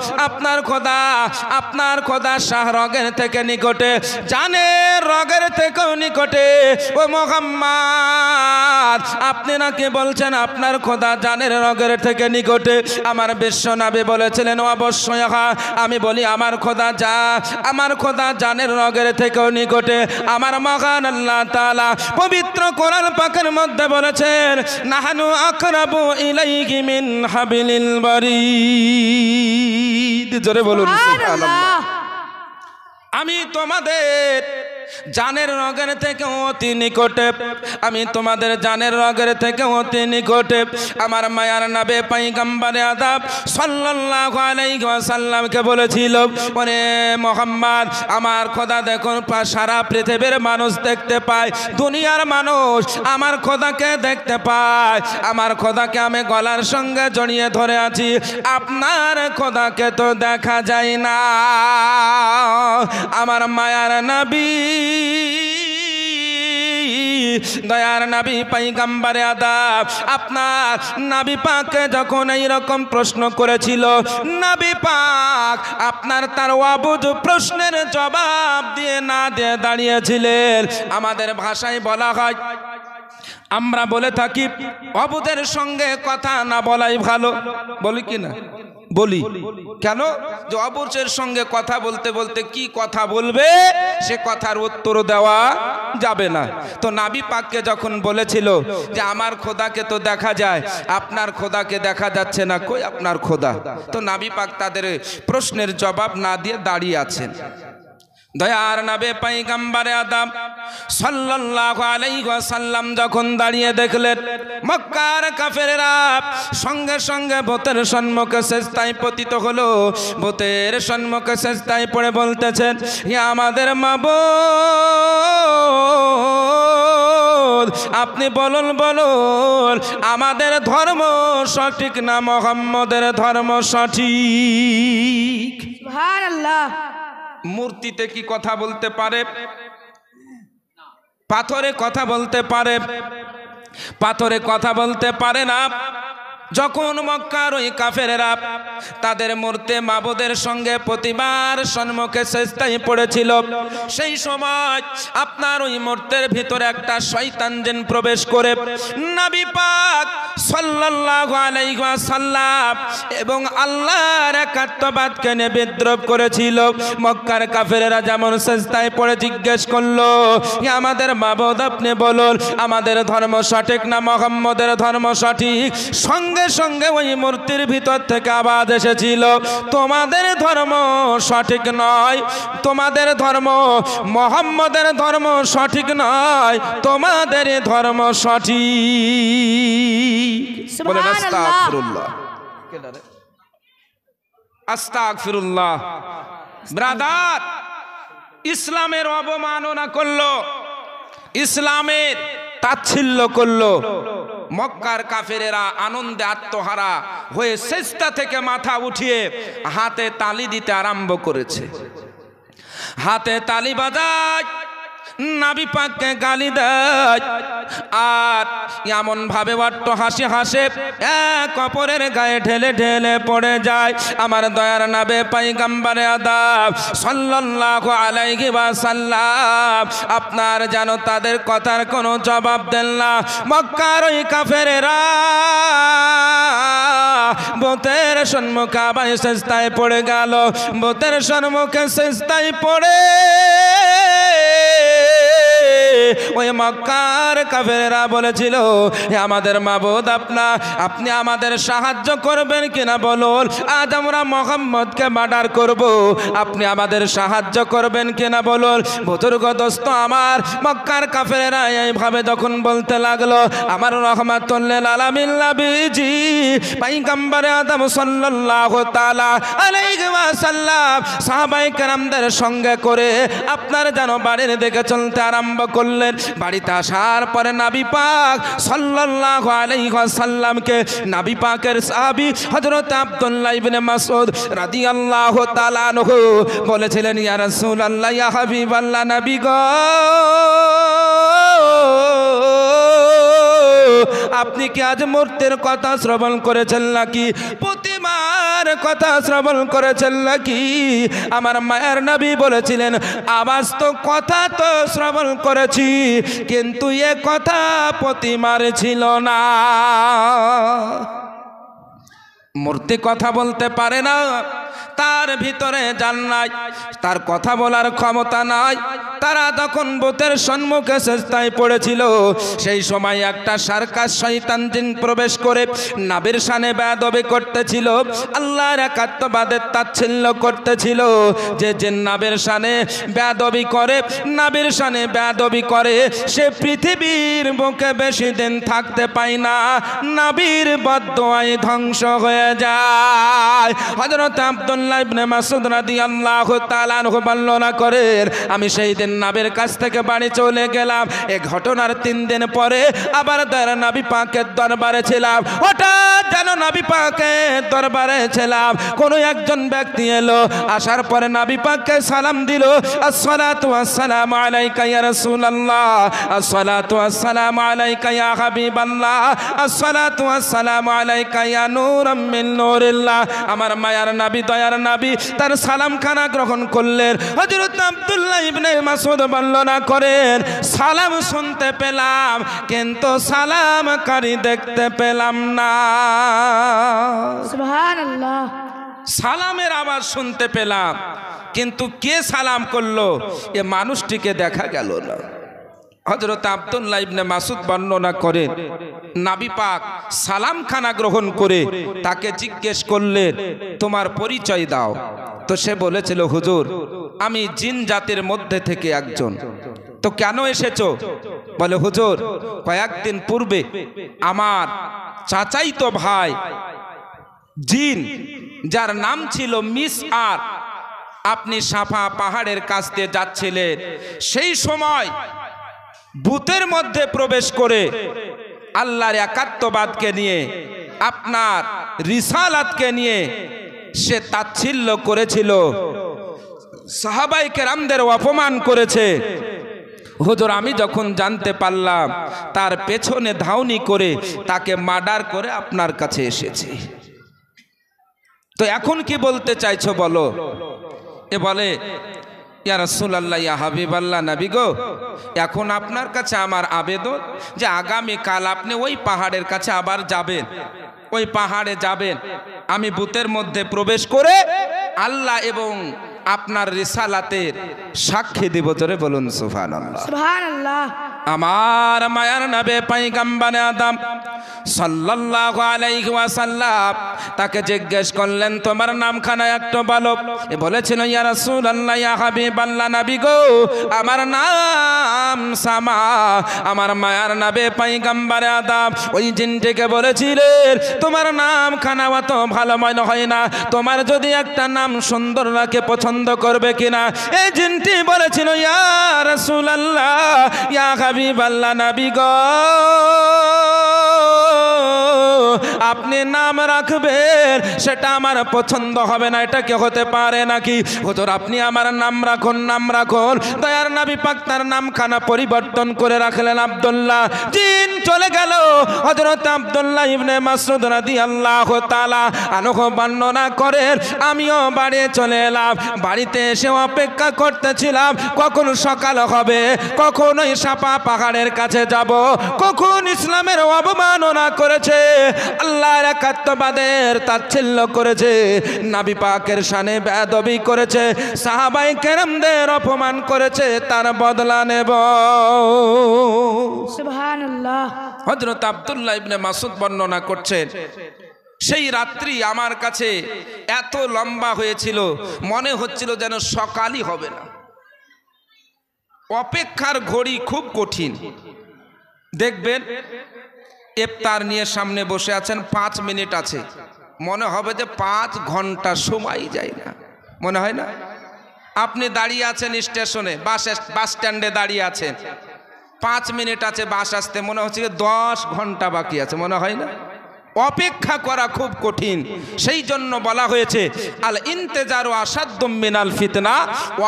আপনার খোদা শাহ রগের থেকে নিকটে, জানের রগের থেকেও নিকটে। ও মুহাম্মদ, আপনি নাকি বলছেন আপনার খোদা জানের রগের থেকে নিকটে। আমার বিশ্ব নবী বলেছিলেন, অবশ্যই হ্যাঁ। আমি বলি, আমার খোদা জানের রগের থেকেও নিকটে। আমার মহান আল্লাহ তাআলা পবিত্র কোরআন পাকের মধ্যে বলেছেন, নাহানু আকরাবু ইলাইহি মিন হাবিলিল বারিদ। জোরে বলুন সুবহানাল্লাহ। আমি তোমাদের জানের রগের থেকে অতি নিকটে, আমি তোমাদের জানের রগের থেকে অতি নিকটে। আমার মায়ার নবী পয়গম্বরে আদম সাল্লাল্লাহু আলাইহি ওয়াসাল্লামকে বলেছিল, ওরে মুহাম্মদ, আমার খোদা দেখুন সারা পৃথিবীর মানুষ দেখতে পায়, দুনিয়ার মানুষ আমার খোদাকে দেখতে পায়, আমার খোদাকে আমি গলার সঙ্গে জড়িয়ে ধরে আছি, আপনার খোদাকে তো দেখা যায় না। আমার মায়ার নবী, দয়ার নবী পয়গম্বরে আদম আপনার নবী পাককে যখন এই রকম প্রশ্ন করেছিল, নবী পাক আপনার তার অবুঝ প্রশ্নের জবাব দিয়ে না দিয়ে দাঁড়িয়েছিলেন। আমাদের ভাষায় বলা হয়, আমরা বলে থাকি, অবুঝের সঙ্গে কথা না বলাই ভালো। বলি কি না? বলি। কেন? যে অবুঝের সঙ্গে কথা বলতে বলতে কি কথা বলবে সে কথার উত্তর দেওয়া যাবে না। তো নবী পাককে যখন বলেছিল যে আমার খোদাকে তো দেখা যায়, আপনার খোদাকে দেখা যাচ্ছে না, কই আপনার খোদা? তো নবী পাক তাদের প্রশ্নের জবাব না দিয়ে দাঁড়িয়ে আছেন। দয়ার নবী পয়গম্বরে আদম সাল্লাল্লাহু আলাইহি ওয়াসাল্লাম যখন দাঁড়িয়ে দেখলেন, মক্কার কাফেররা সঙ্গে সঙ্গে বুতের সম্মুখে সিজদায় পতিত হলো। বুতের সম্মুখে সিজদায় পড়ে বলতেছেন, হে আমাদের মাবুদ, আপনি বলুন বলুন, আমাদের ধর্ম সঠিক না মুহাম্মদের ধর্ম সঠিক? সুবহানাল্লাহ। মূর্তিতে কি কথা বলতে পারে? পাথরে কথা বলতে পারে? পাথরে কথা বলতে পারে না। যখন মক্কার ওই কাফেররা তাদের মূর্তি মাবুদের সঙ্গে প্রতিবার সম্মুখে সিজদায় পড়েছিল, সেই সময় আপনার ওই মূর্তির ভিতরে একটা শয়তান জিন প্রবেশ করে নবী পাক সাল্লাল্লাহু আলাইহি ওয়াসাল্লাম এবং আল্লাহর একাত্মবাদকে নিয়ে বিদ্রোহ করেছিল। মক্কার কাফেররা যেমন সিজদায় পড়ে জিজ্ঞেস করলো, আমাদের মাবুদ আপনি বলুন, আমাদের ধর্ম সঠিক না মুহাম্মদের ধর্ম সঠিক? সঙ্গে সঙ্গে ওই মূর্তির ভিতর থেকে আওয়াজ এসেছিল, তোমাদের ধর্ম সঠিক নয়, তোমাদের ধর্ম মুহাম্মদের ধর্ম সঠিক নয়, তোমাদের ধর্ম সঠিক। বলেন আস্তাগফিরুল্লাহ। আস্তাগফিরুল্লাহ। ব্রাদার, ইসলামের অবমাননা করলো, ইসলামের তাচ্ছিল্য করলো। মক্কার কাফেরেরা আনন্দে আত্মহারা হয়ে সিজদা থেকে মাথা উঠিয়ে হাতে তালি দিতে আরম্ভ করেছে। হাতে তালি বাজায়, নবী পাককে গালি দেয়, আর এমন ভাবে অট্ট হাসি হাসে এক অপরের গায়ে ঢেলে ঢেলে পড়ে যায়। আমার দয়ার নবী পয়গম্বরে আদম সাল্লাল্লাহু আলাইহি ওয়াসাল্লাম আপনার যেন তাদের কথার কোনো জবাব দেন না। মক্কার ওই কাফেরেরা বুতের সম্মুখে আবার সিজদায় পড়ে গেল। বুতের সম্মুখে সিজদায় পড়ে ওই মক্কার কাফেরেরা বলেছিল, হে আমাদের মাবুদ, আপনি আমাদের সাহায্য করবেন কিনা বলুন, আজ আমরা মুহাম্মদকে মার্ডার করব, আপনি আমাদের সাহায্য করবেন কিনা বলুন। বুজুর্গ দোস্ত আমার, মক্কার কাফেরেরা এইভাবে যখন বলতে লাগলো, আমার রহমাতুল লিল আলামিন নবীজি পয়গম্বর আদম সাল্লাল্লাহু তাআলা আলাইহি ওয়াসাল্লাম সাহাবায়ে কেরামদের সঙ্গে করে আপনার যেন বাড়ির দিকে চলতে আরম্ভ করলেন। বাড়িতে আসার পরে নবী পাক সাল্লাল্লাহু আলাইহি ওয়াসাল্লামকে নবী পাকের সাহাবী হযরত আব্দুল্লাহ ইবনে মাসউদ রাদিয়াল্লাহু তাআলা আনহু বলেছিলেন, ইয়া রাসূলুল্লাহ, ইয়া হাবিবাল্লাহ, নবী গো, আপনি কি আজ মূর্তির কথা শ্রবণ করেছেন নাকি, প্রতিমার কথা শ্রবণ করেছেন নাকি? আমার মায়ের নবী বলেছিলেন, আওয়াজ তো কথা তো শ্রবণ করেছি, কিন্তু এ কথা প্রতিমার ছিল না। মূর্তি কথা বলতে পারে না, তার ভিতরে জান নাই, তার কথা বলার ক্ষমতা নাই। তারা তখন বুতের সম্মুখে সেজদায় পড়েছিল। সেই সময় একটা সার্কাস শয়তান জিন প্রবেশ করে নবীর শানে বেয়াদবি করতেছিল, আল্লাহর একাত্মবাদের তাচ্ছিল্য করতেছিল। যে জিন নবীর শানে বেয়াদবি করে, নবীর শানে বেয়াদবি করে, সে পৃথিবীর বুকে বেশি দিন থাকতে পায় না, নবীর বদদোয়ায় ধ্বংস হয়ে যায়। হযরত আব্দুল্লাহ ইবনে মাসউদ রাদিয়াল্লাহু তাআলা আনহু বর্ণনা করেন, আমি সেই দিন নবীর কাছ থেকে বাড়ি চলে গেলাম। এই ঘটনার 3 দিন পরে আবার নবী পাকের দরবারে ছিলাম। হঠাৎ যেন নবী পাকের দরবারে ছিলাম, কোনো একজন ব্যক্তি এলো, আসার পরে নবী পাককে সালাম দিল, আসসালাতু ওয়াসসালামু আলাইকা ইয়া রাসূলুল্লাহ, আসসালাতু ওয়াসসালামু আলাইকা ইয়া হাবিবাল্লাহ, আসসালাতু ওয়াসসালামু আলাইকা ইয়া নূরাম মিন নূরিল্লাহ। আমার মায়ার নবী, দয়ার নবী তার সালামখানা গ্রহণ করলেন। হযরত আব্দুল্লাহ ইবনে মাসউদ বর্ণনা করেন, সালাম শুনতে পেলাম কিন্তু সালামকারী দেখতে পেলাম না। সুবহানাল্লাহ। সালামের আওয়াজ শুনতে পেলাম, কিন্তু কে সালাম করলো এ মানুষটিকে দেখা গেল না। হযরত আব্দুল্লাহ ইবনে মাসউদ বর্ণনা করেন, নবী পাক সালামখানা গ্রহণ করে তাকে জিজ্ঞেস করলেন, তোমার পরিচয় দাও। তো সে বলেছিল, হুজুর, আমি জিন জাতির মধ্যে থেকে একজন। তো কেন এসেছো? বলে, হুজুর, কয়েকদিন পূর্বে আমার চাচাইতো ভাই জিন, যার নাম ছিল মিসআর, আপনি সাফা পাহাড়ের কাছ দিয়ে যাচ্ছিলেন, সেই সময় বুতের মধ্যে প্রবেশ করে আল্লাহর একাত্মবাদকে নিয়ে, আপনার রিসালাতকে নিয়ে সে তাচ্ছিল্য করেছিল, সাহাবায়ে কেরামদের অপমান করেছে। হুজুর, আমি যখন জানতে পারলাম, তার পেছনে ধাওনি করে তাকে মার্ডার করে আপনার কাছে এসেছি। তো এখন কি বলতে চাইছো বলো? এ বলে, ইয়া রাসূলুল্লাহ, ইয়া হাবিবাল্লাহ, নবী গো, এখন আপনার কাছে আমার আবেদন যে আগামীকাল আপনি ওই পাহাড়ের কাছে আবার যাবেন, ওই পাহাড়ে যাবেন, আমি বুতের মধ্যে প্রবেশ করে আল্লাহ এবং আপনার রিসালাতের সাক্ষী দিব। জোরে বলুন সুবহানাল্লাহ। সুবহানাল্লাহ। আমার মায়ার নবী পয়গম্বর আদম সাল্লাল্লাহু আলাইহি ওয়াসাল্লাম তাকে জিজ্ঞেস করলেন, তোমার নামখানা একটু বলো। এ বলেছিল, ইয়া রাসূলুল্লাহ, ইয়া হাবিবাল্লাহ, নবী গো, আমার নাম সামা। আমার মায়ার নবী পয়গম্বর আদম ওই জিনটিকে বলেছিলেন, তোমার নামখানা অত ভালো মনে হয় না, তোমার যদি একটা নাম সুন্দর রাখে পছন্দ করবে কিনা? এই জিনটি বলেছিল, ইয়া রাসূলুল্লাহ, ইয়া হাবিবাল্লাহ, নবী গো, আপনি নাম রাখবেন সেটা আমার পছন্দ হবে না, এটা কি হতে পারে নাকি? হুজুর, আপনি আমার নাম রাখুন, নাম রাখুন। দয়ার নবী পাক তার নামখানা পরিবর্তন করে রাখলেন আব্দুল্লাহ। জিন চলে গেল। হযরত আব্দুল্লাহ ইবনে মাসউদ রাদিয়াল্লাহু তাআলা আনহু বর্ণনা করেন, আমিও বাড়ি চলে এলাম। বাড়িতে এসে অপেক্ষা করতেছিলাম কখন সকাল হবে, কখন ওই সাফা পাহাড়ের কাছে যাব, কখন ইসলামের অবমাননা করেছে, আল্লাহর একাত্মবাদের তাচ্ছিল্য করেছে, নবী পাকের শানে বেয়াদবি করেছে, সাহাবায়ে কেরামদের অপমান করেছে, তার বদলা নেব। হযরত আব্দুল্লাহ ইবনে মাসউদ বর্ণনা করছেন, সেই রাত্রি আমার কাছে এত লম্বা হয়েছিল, মনে হচ্ছিল যেন সকালই হবে না। অপেক্ষার ঘড়ি খুব কঠিন। দেখবেন ইফতার নিয়ে সামনে বসে আছেন, 5 মিনিট আছে, মনে হবে যে 5 ঘন্টা সময় যায় না, মনে হয় না? আপনি দাঁড়িয়ে আছেন স্টেশনে, বাস স্ট্যান্ডে দাঁড়িয়ে আছেন, 5 মিনিট আছে বাস আসতে, মনে হচ্ছে 10 ঘন্টা বাকি আছে, মনে হয় না? অপেক্ষা করা খুব কঠিন। সেই জন্য বলা হয়েছে আল ইন্তেজারু আসাদ্দুম মিনাল ফিতনা,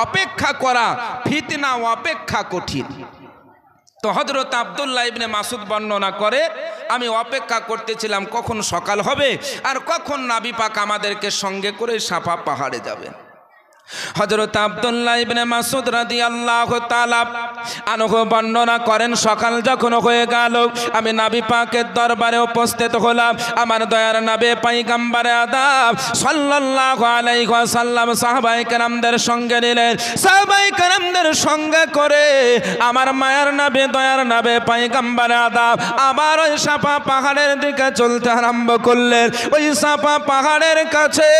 অপেক্ষা করা ফিতনা অপেক্ষা কঠিন। তো হযরত আব্দুল্লাহ ইবনে মাসউদ বর্ণনা করে, আমি অপেক্ষা করতেছিলাম কখন সকাল হবে আর কখন নবী পাক আমাদেরকে সঙ্গে করে সাফা পাহাড়ে যাবেন। হযরত আব্দুল্লাহ ইবনে মাসউদ রাদিয়াল্লাহু তাআলা আনহু বর্ণনা করেন, সকাল যখন হয়ে গেল আমি নবী পাকের দরবারে উপস্থিত হলাম। আমার দয়ার নবী পয়গম্বরে আদম সাল্লাল্লাহু আলাইহি ওয়াসাল্লাম সাহাবায়ে কেরামদের সঙ্গে নিলেন। সাহাবায়ে কেরামদের সঙ্গে করে আমার মায়ার নবী দয়ার নবী পয়গম্বরে আদম আবার ওই সাফা পাহাড়ের দিকে চলতে আরম্ভ করলেন। ওই সাফা পাহাড়ের কাছে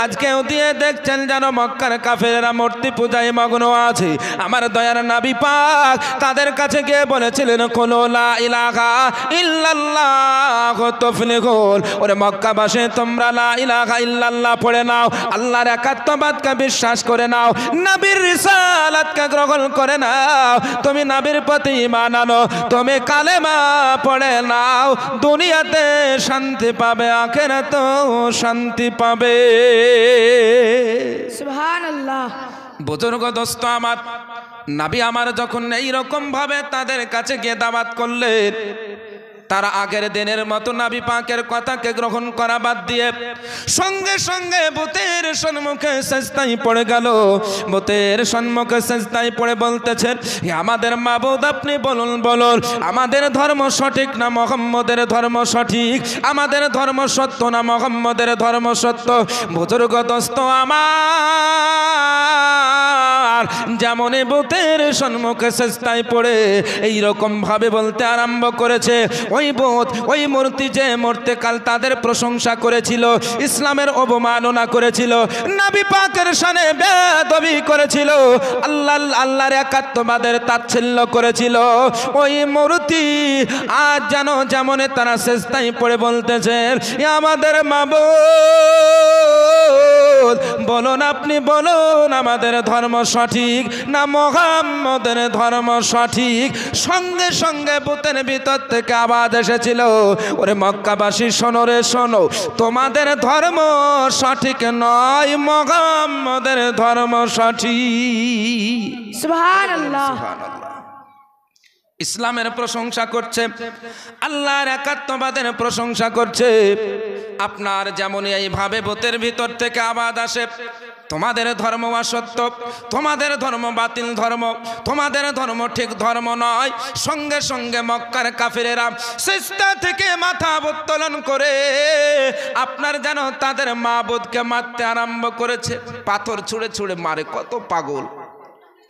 আজকেও দিয়ে দেখছেন যেন মক্কার কাফেররা মূর্তি পূজায় মগ্ন আছে। আমার দয়ার নবী পাক তাদের কাছে গিয়ে বলেছিলেন, কুলু লা ইলাহা ইল্লাল্লাহ তুফলিহুন। ওরে মক্কাবাসী, তোমরা লা ইলাহা ইল্লাল্লাহ পড়ে নাও, আল্লাহর একাত্মবাদকে বিশ্বাস করে নাও, নবীর রিসালাতকে গ্রহণ করে নাও, তুমি নবীর প্রতি ঈমান আনো, তুমি কালেমা পড়ে নাও, দুনিয়াতে শান্তি পাবে, আখিরাতেও শান্তি পাবে। সুবহানাল্লাহ। বুজুর্গ দোস্ত আমার, নবী আমার যখন এইরকম ভাবে তাদের কাছে গিয়ে দাওয়াত করলেন, তারা আগের দিনের মতো নবী পাকের কথাকে গ্রহণ করা বাদ দিয়ে সঙ্গে সঙ্গে বুতের সম্মুখে সিজদায় পড়ে গেল। বুতের সম্মুখে সিজদায় পড়ে বলতেছেন, হে আমাদের মাবুদ, আপনি বলুন বলুন, আমাদের ধর্ম সঠিক না মুহাম্মদের ধর্ম সঠিক? আমাদের ধর্ম সত্য না মুহাম্মদের ধর্ম সত্য? বুজুর্গ দোস্ত আমার, যেমনই বুতের সম্মুখে সিজদায় পড়ে এইরকম ভাবে বলতে আরম্ভ করেছে, ওই বুত, ওই মূর্তি যে মূর্তি কাল তাদের প্রশংসা করেছিল, ইসলামের অবমাননা করেছিল, নবী পাকের শানে বেয়াদবি করেছিল, আল্লাহর একাত্মবাদের তাচ্ছিল্য করেছিল, ওই মূর্তি আজ যেন যেমন তারা সিজদায় পড়ে বলতেছেন, আমাদের মাবুদ বলুন, আপনি বলুন, আমাদের ধর্ম সঠিক না মুহাম্মদের ধর্ম সঠিক? সঙ্গে সঙ্গে বুতের ভিতর থেকে আওয়াজ এসেছিল, ওরে মক্কাবাসী শোনো রে শোনো, তোমাদের ধর্ম সঠিক নয়, মুহাম্মদের ধর্ম সঠিক। সুবহানাল্লাহ। ইসলামের প্রশংসা করছে, আল্লাহর একাত্মবাদের প্রশংসা করছে। আপনার যেমন এইভাবে বুতের ভিতর থেকে আওয়াজ আসে, তোমাদের ধর্ম অসত্য, তোমাদের ধর্ম বাতিল ধর্ম, তোমাদের ধর্ম ঠিক ধর্ম নয়, সঙ্গে সঙ্গে মক্কার কাফিরেরা সিজদা থেকে মাথা উত্তোলন করে আপনার যেন তাদের মাবুদকে মারতে আরম্ভ করেছে। পাথর ছুঁড়ে ছুঁড়ে মারে, কত পাগল!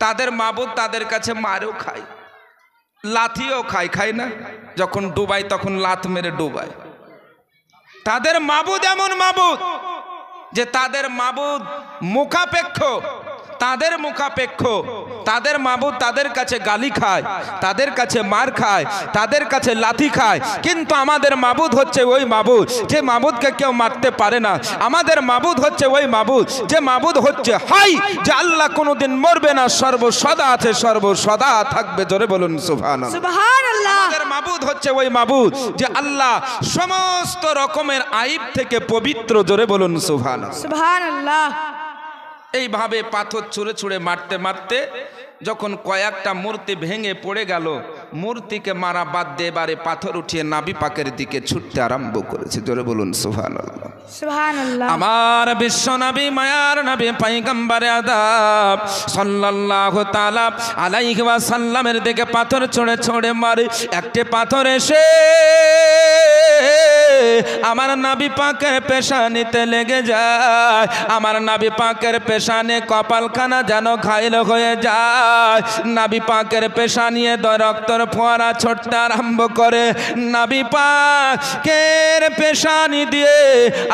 তাদের মাবুদ তাদের কাছে মারেও খায়, লাথিও খায়, খায় না? যখন ডুবাই তখন লাথ মেরে ডুবায়। তাদের মাবুদ এমন মাবুদ যে তাদের মাবুদ মুখাপেক্ষ, তাদের মুখাপেক্ষ, তাদের মাবুদ তাদের কাছে গালি খায়, তাদের কাছে মার খায়, তাদের কাছে লাথি খায়। কিন্তু আমাদের মাবুদ হচ্ছে ওই মাবুদ যে মাবুদকে কেউ মারতে পারে না। আমাদের মাবুদ হচ্ছে ওই মাবুদ যে মাবুদ হচ্ছে হাই, যে আল্লাহ কোনোদিন মরবে না, সর্বসদা আছে, সর্বসদা থাকবে। জোরে বলুন সুবহানাল্লাহ। সুবহানাল্লাহ। আমাদের মাবুদ হচ্ছে ওই মাবুদ যে আল্লাহ সমস্ত রকমের আইব থেকে পবিত্র। জোরে বলুন সুবহানাল্লাহ। সুবহানাল্লাহ। এইভাবে পাথর ছুঁড়ে ছুঁড়ে মারতে মারতে যখন কয়েকটা মূর্তি ভেঙে পড়ে গেল, মূর্তিকে মারা বাদ দিয়ে এবারে পাথর উঠিয়ে নবী পাকের দিকে ছুটতে আরম্ভ করেছে। জোরে বলুন সুবহানাল্লাহ। সুবহানাল্লাহ। আমার বিশ্ব নবী মায়ার নবী পয়গম্বর আদম সাল্লাল্লাহু তাআলা আলাইহি ওয়াসাল্লামের দিকে পাথর ছুঁড়ে ছুঁড়ে মারে, একটি পাথর এসে আমার নবী পাকের পেশানিতে লেগে যায়। আমার নবী পাকের পেশানে কপালখানা যেন ঘায়ল হয়ে যায়। নবী পাকের পেশানিয়ে রক্তের ফোয়ারা ছড়তে আরম্ভ করে। নবী পাকের পেশানি দিয়ে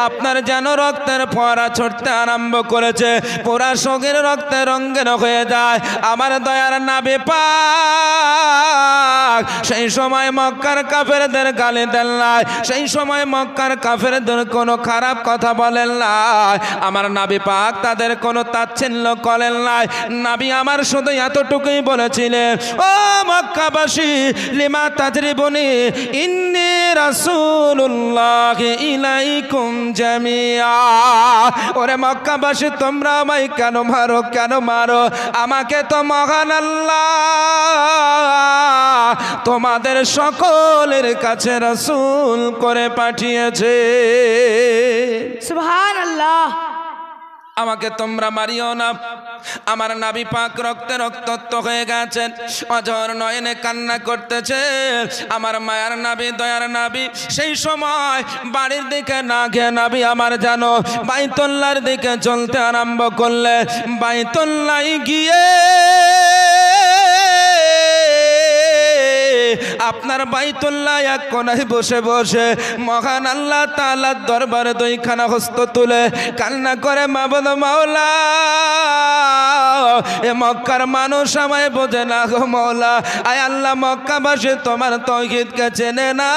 আপনার যেন রক্তের ফোয়ারা ছড়তে আরম্ভ করেছে, পুরা শরীর রক্তে রঙ্গের হয়ে যায়। আমার দয়ার নবী পাক সেই সময় মক্কার কাফেরদের গালি দেন নাই, সেই সময় মক্কার কাফেরদের কোনো খারাপ কথা বলেন নাই। আমার নবী পাক তাদের কোনো তাচ্ছিল্য করেন নাই। নবী আমার শুধু এতটুকুই বলেছিলেন, ও মক্কাবাসী লিমা তাজরিবুনি ইন্নী রাসূলুল্লাহ ইলাইকুম জামিআ। ওরে মক্কাবাসী তোমরা আমায় কেন মারো, কেন মারো? আমাকে তো মহান আল্লাহ তোমাদের সকলের কাছে রাসূল করে পাঠিয়েছে। সুবহানাল্লাহ। আমাকে তোমরা মারিও না। আমার নবী পাক রক্তে রক্তাক্ত হয়ে গেছেন, অঝর নয়নে কান্না করতেছে। আমার মায়ার নবী দয়ার নবী সেই সময় বাড়ির দিকে না গিয়ে নবী আমার জানো বাইতুল্লাহর দিকে চলতে আরম্ভ করলে। বাইতুল্লাহ গিয়ে আপনার বাইতুল্লাহ এক কোনায় বসে বসে মহান আল্লাহ তাআলার দরবারে দুইখানা হস্ত তুলে কান্না করে, মাবুদ মাওলা এ মক্কার মানুষ আমায় বোঝে না গো মাওলা। আয় আল্লাহ মক্কাবাসী তোমার তাওহীদকে চেনে না,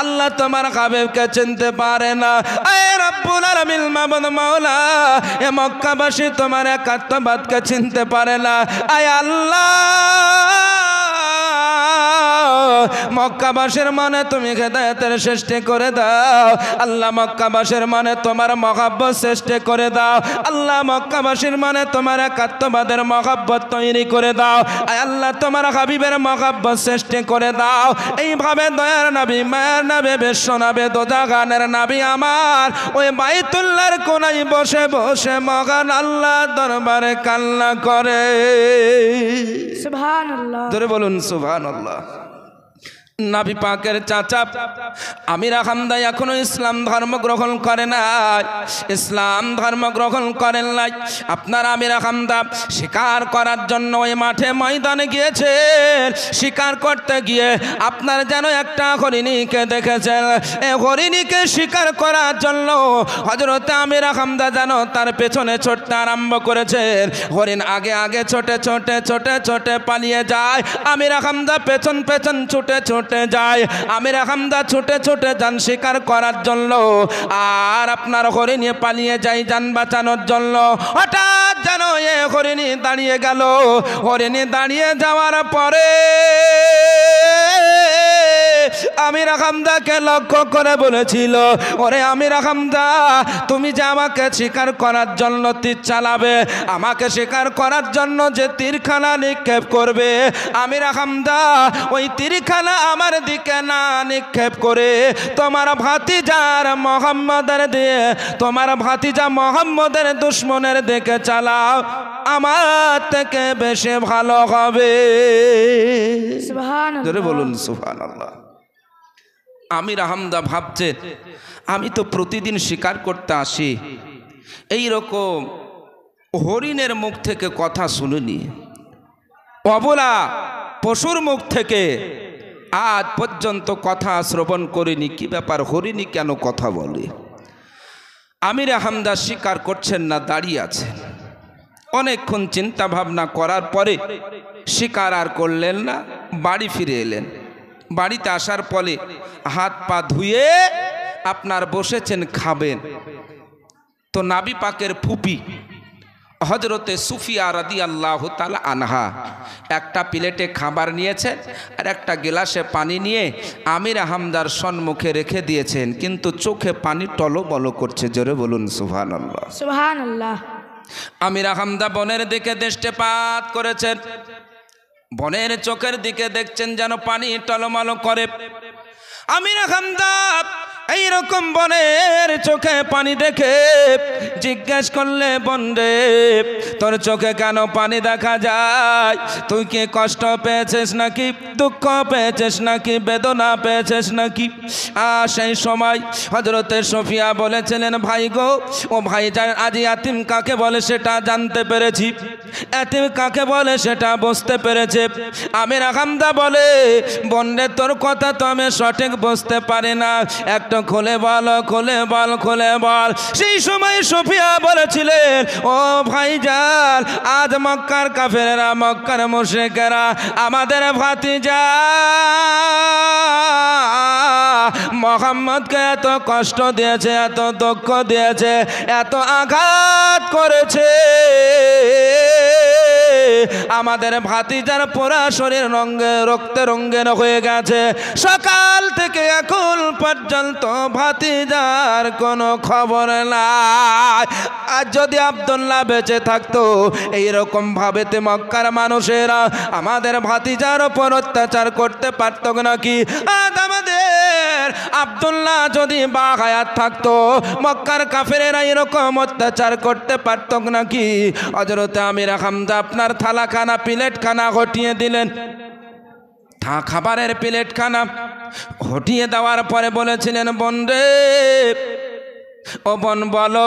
আল্লাহ তোমার হাবিবকে চিনতে পারে না। আয় রব্বুল আলামিন মাবুদ মাওলা এ মক্কাবাসী তোমার একাত্মবাদকে চিনতে পারে না। আয় আল্লাহ মক্কাবাসীর মনে তুমি হেদায়েতের সৃষ্টি করে দাও। আল্লাহ মক্কাবাসীর মনে তোমার মহব্বত সৃষ্টি করে দাও। আল্লাহ মক্কাবাসীর মনে তোমার একাত্মবাদের মহব্বত তৈরি করে দাও। আয় আল্লাহ তোমার হাবিবের মহব্বত সৃষ্টি করে দাও। এইভাবে দয়ার নবী মায়ার নবী বিশ্ব নবী দোজাহানের নবী আমার ওই বাইতুল্লাহর কোনায় বসে বসে মহান আল্লাহ দরবারে কান্না করে। সুবহানাল্লাহ। ধরে বলুন সুবহানাল্লাহ। নবী পাকের চাচা আমির হামদা এখনো ইসলাম ধর্ম গ্রহণ করে নাই, ইসলাম ধর্ম গ্রহণ করেন নাই। আপনার আমির হামদা শিকার করার জন্য ওই মাঠে ময়দানে গিয়েছেন। শিকার করতে গিয়ে আপনার যেন একটা হরিণীকে দেখেছেন। এই হরিণীকে শিকার করার জন্য হযরত আমির হামদা যেন তার পেছনে ছুটতে আরম্ভ করেছেন। হরিণ আগে আগে ছোটে ছোটে ছোটে ছোটে পালিয়ে যায়, আমির হামদা পেছন পেছন ছুটে ছুটে যায়। আমির হামদা ছুটে ছুটে যান শিকার করার জন্য, আর আপনার হরিণী পালিয়ে যায় যান বাঁচানোর জন্য। হঠাৎ যেন এ হরিণী দাঁড়িয়ে গেল। হরিণী দাঁড়িয়ে যাওয়ার পরে আমির হামদাকে লক্ষ্য করে বলেছিল, ওরে আমির হামদা তুমি যে আমাকে শিকার করার জন্য তীর চালাবে, আমাকে শিকার করার জন্য যে তীরখানা নিক্ষেপ করবে, আমির হামদা ওই তীরখানা আমার দিকে না নিক্ষেপ করে তোমার ভাতিজার মোহাম্মদের দিয়ে, তোমার ভাতিজা মোহাম্মদের দুশ্মনের দিকে চালাও, আমার থেকে বেশি ভালো হবে। সুবহানাল্লাহ। জোরে বলুন সুবহানাল্লাহ। আমির হামদা ভাবছে আমি তো প্রতিদিন শিকার করতে আসি, এই রকম হরিণের মুখ থেকে কথা শুনিনি, অবলা পশুর মুখ থেকে আজ পর্যন্ত কথা শ্রবণ করিনি। কি ব্যাপার, হরিণী কেন কথা বলে? আমির হামদা শিকার করছেন না, দাঁড়িয়ে আছেন। অনেকক্ষণ চিন্তা ভাবনা করার পরে শিকার আর করলেন না, বাড়ি ফিরে এলেন। বাড়িতে আসার পরে হাত পা ধুয়ে আপনার বসেছেন খাবেন। তো নবী পাকের ফুপি হযরতে সুফিয়া রাদিয়াল্লাহু তাআলা আনহা একটা প্লেটে খাবার নিয়েছেন আর একটা গ্লাসে পানি নিয়ে আমির হামদার সম্মুখে রেখে দিয়েছেন, কিন্তু চোখে পানি টলবল করছে। জোরে বলুন সুবহানাল্লাহ। সুবহানাল্লাহ। আমির হামদা বনের দিকে দৃষ্টিপাত করেছেন, বনের চোখের দিকে দেখছেন যেন পানি টলমল করে। আমির হামদা এইরকম বোনের চোখে পানি দেখে জিজ্ঞেস করলে, বোন রে তোর চোখে কেন পানি দেখা যায়? তুই কি কষ্ট পেয়েছিস নাকি, দুঃখ পেয়েছিস নাকি, বেদনা পেয়েছিস নাকি? সেই সময় হযরতে সফিয়া বলেছিলেন, ভাই গো, ও ভাইজান, আজ ইয়াতিম কাকে বলে সেটা জানতে পেরেছি, ইয়াতিম কাকে বলে সেটা বুঝতে পেরেছে। আমিরা হামদা বলে, বোন রে তোর কথা তো আমি সঠিক বুঝতে পারি না, একটু খুলে বল, খুলে বল, খুলে বল। সেই সময় সফিয়া বলেছিলেন, ও ভাইজান, আজ মক্কার কাফেররা, মক্কার মুশরিকেরা আমাদের ভাতিজা মুহাম্মদকে এত কষ্ট দিয়েছে, এত দুঃখ দিয়েছে, এত আঘাত করেছে, আমাদের ভাতিজার পুরা শরীর রক্তে রঙ্গেন হয়ে গেছে। সকাল থেকে এখন পর্যন্ত ভাতিজার কোনো খবর নাই। আর যদি আব্দুল্লাহ বেঁচে থাকতো, এইরকম ভাবেতে মক্কার মানুষেরা আমাদের ভাতিজার ওপর অত্যাচার করতে পারত নাকি? আজ আমাদের আব্দুল্লাহ যদি বাহায়াত থাকতো, মক্কার কাফেরেরা এরকম অত্যাচার করতে পারত নাকি? হযরতে আমিরা হামজা আপনার থালাখানা, প্লেটখানা হটিয়ে দিলেন। খাবারের প্লেটখানা হটিয়ে দেওয়ার পরে বলেছিলেন, বোন রে, ও বোন বলো,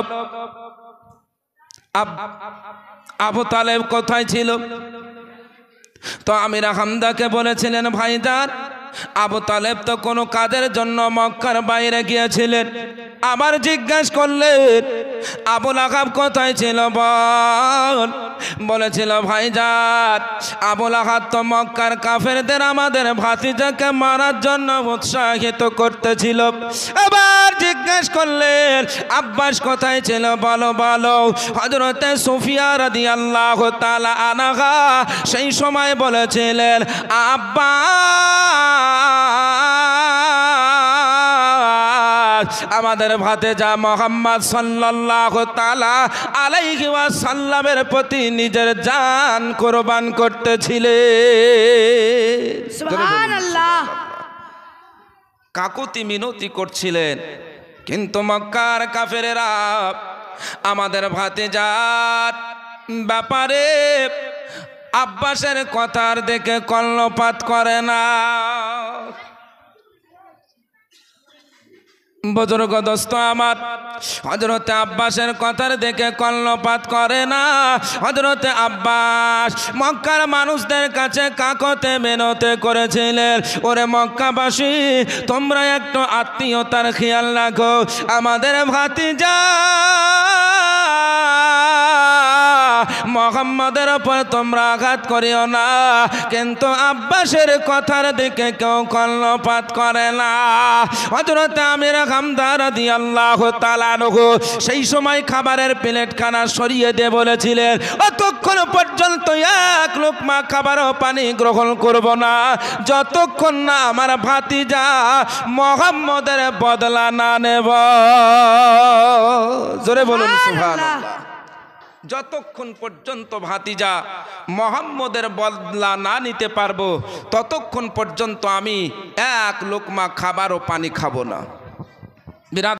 আবু তালেব কোথায় ছিল? তো আমিরা হামদাকে বলেছিলেন, ভাইজান, আবু তালেব তো কোনো কাজের জন্য মক্কার বাইরে গিয়েছিলেন। আবার জিজ্ঞেস করলেন, আবু লাহাব কোথায় ছিল বল? বলেছিল, ভাইজান, আবু লাহাব তো মক্কার কাফেরদের আমাদের ভাতিজাকে মারার জন্য উৎসাহিত করতেছিল। আবার জিজ্ঞেস করলেন, আব্বাস কোথায় ছিল বলো বলো। হযরতে সুফিয়া রাদিয়াল্লাহু তাআলা আনহা সেই সময় বলেছিলেন, আব্বাস আমাদের ভাতিজা মুহাম্মদ সাল্লাল্লাহু তাআলা আলাইহি ওয়াসাল্লামের প্রতি নিজের জান কুরবান করতেছিলেন। সুবহানাল্লাহ। কাকুতি মিনতি করছিলেন, কিন্তু মক্কার কাফেরেরা আমাদের ভাতিজার ব্যাপারে আব্বাসের কথার দেখে কর্ণপাত করে না। বুজুর্গ দোস্ত আমার, হযরতে আব্বাসের কথার দেখে কর্ণপাত করে না। হযরতে আব্বাস মক্কার মানুষদের কাছে কাকতে মিনতি করেছিলেন, ওরে মক্কাবাসী, তোমরা একটু আত্মীয়তার খেয়াল রাখো, আমাদের ভাতিজা মুহাম্মদের ওপর তোমরা আঘাত করিও না। কিন্তু আব্বাসের কথার দিকে কেউ কর্ণপাত করে না। হযরতে আমিরা হামজা রাদিয়াল্লাহু তাআলা আনহু সেই সময় খাবারের প্লেটখানা সরিয়ে দিয়ে বলেছিলেন, অতক্ষণ পর্যন্ত এক লোকমা খাবার ও পানি গ্রহণ করব না, যতক্ষণ না আমার ভাতিজা মুহাম্মদের বদলা না নেব। জোরে বলুন সুবহানাল্লাহ। যতক্ষণ পর্যন্ত ভাতিজা মুহাম্মদের বদলা না নিতে পারবো, ততক্ষণ পর্যন্ত আমি এক লোকমা খাবার ও পানি খাবো না।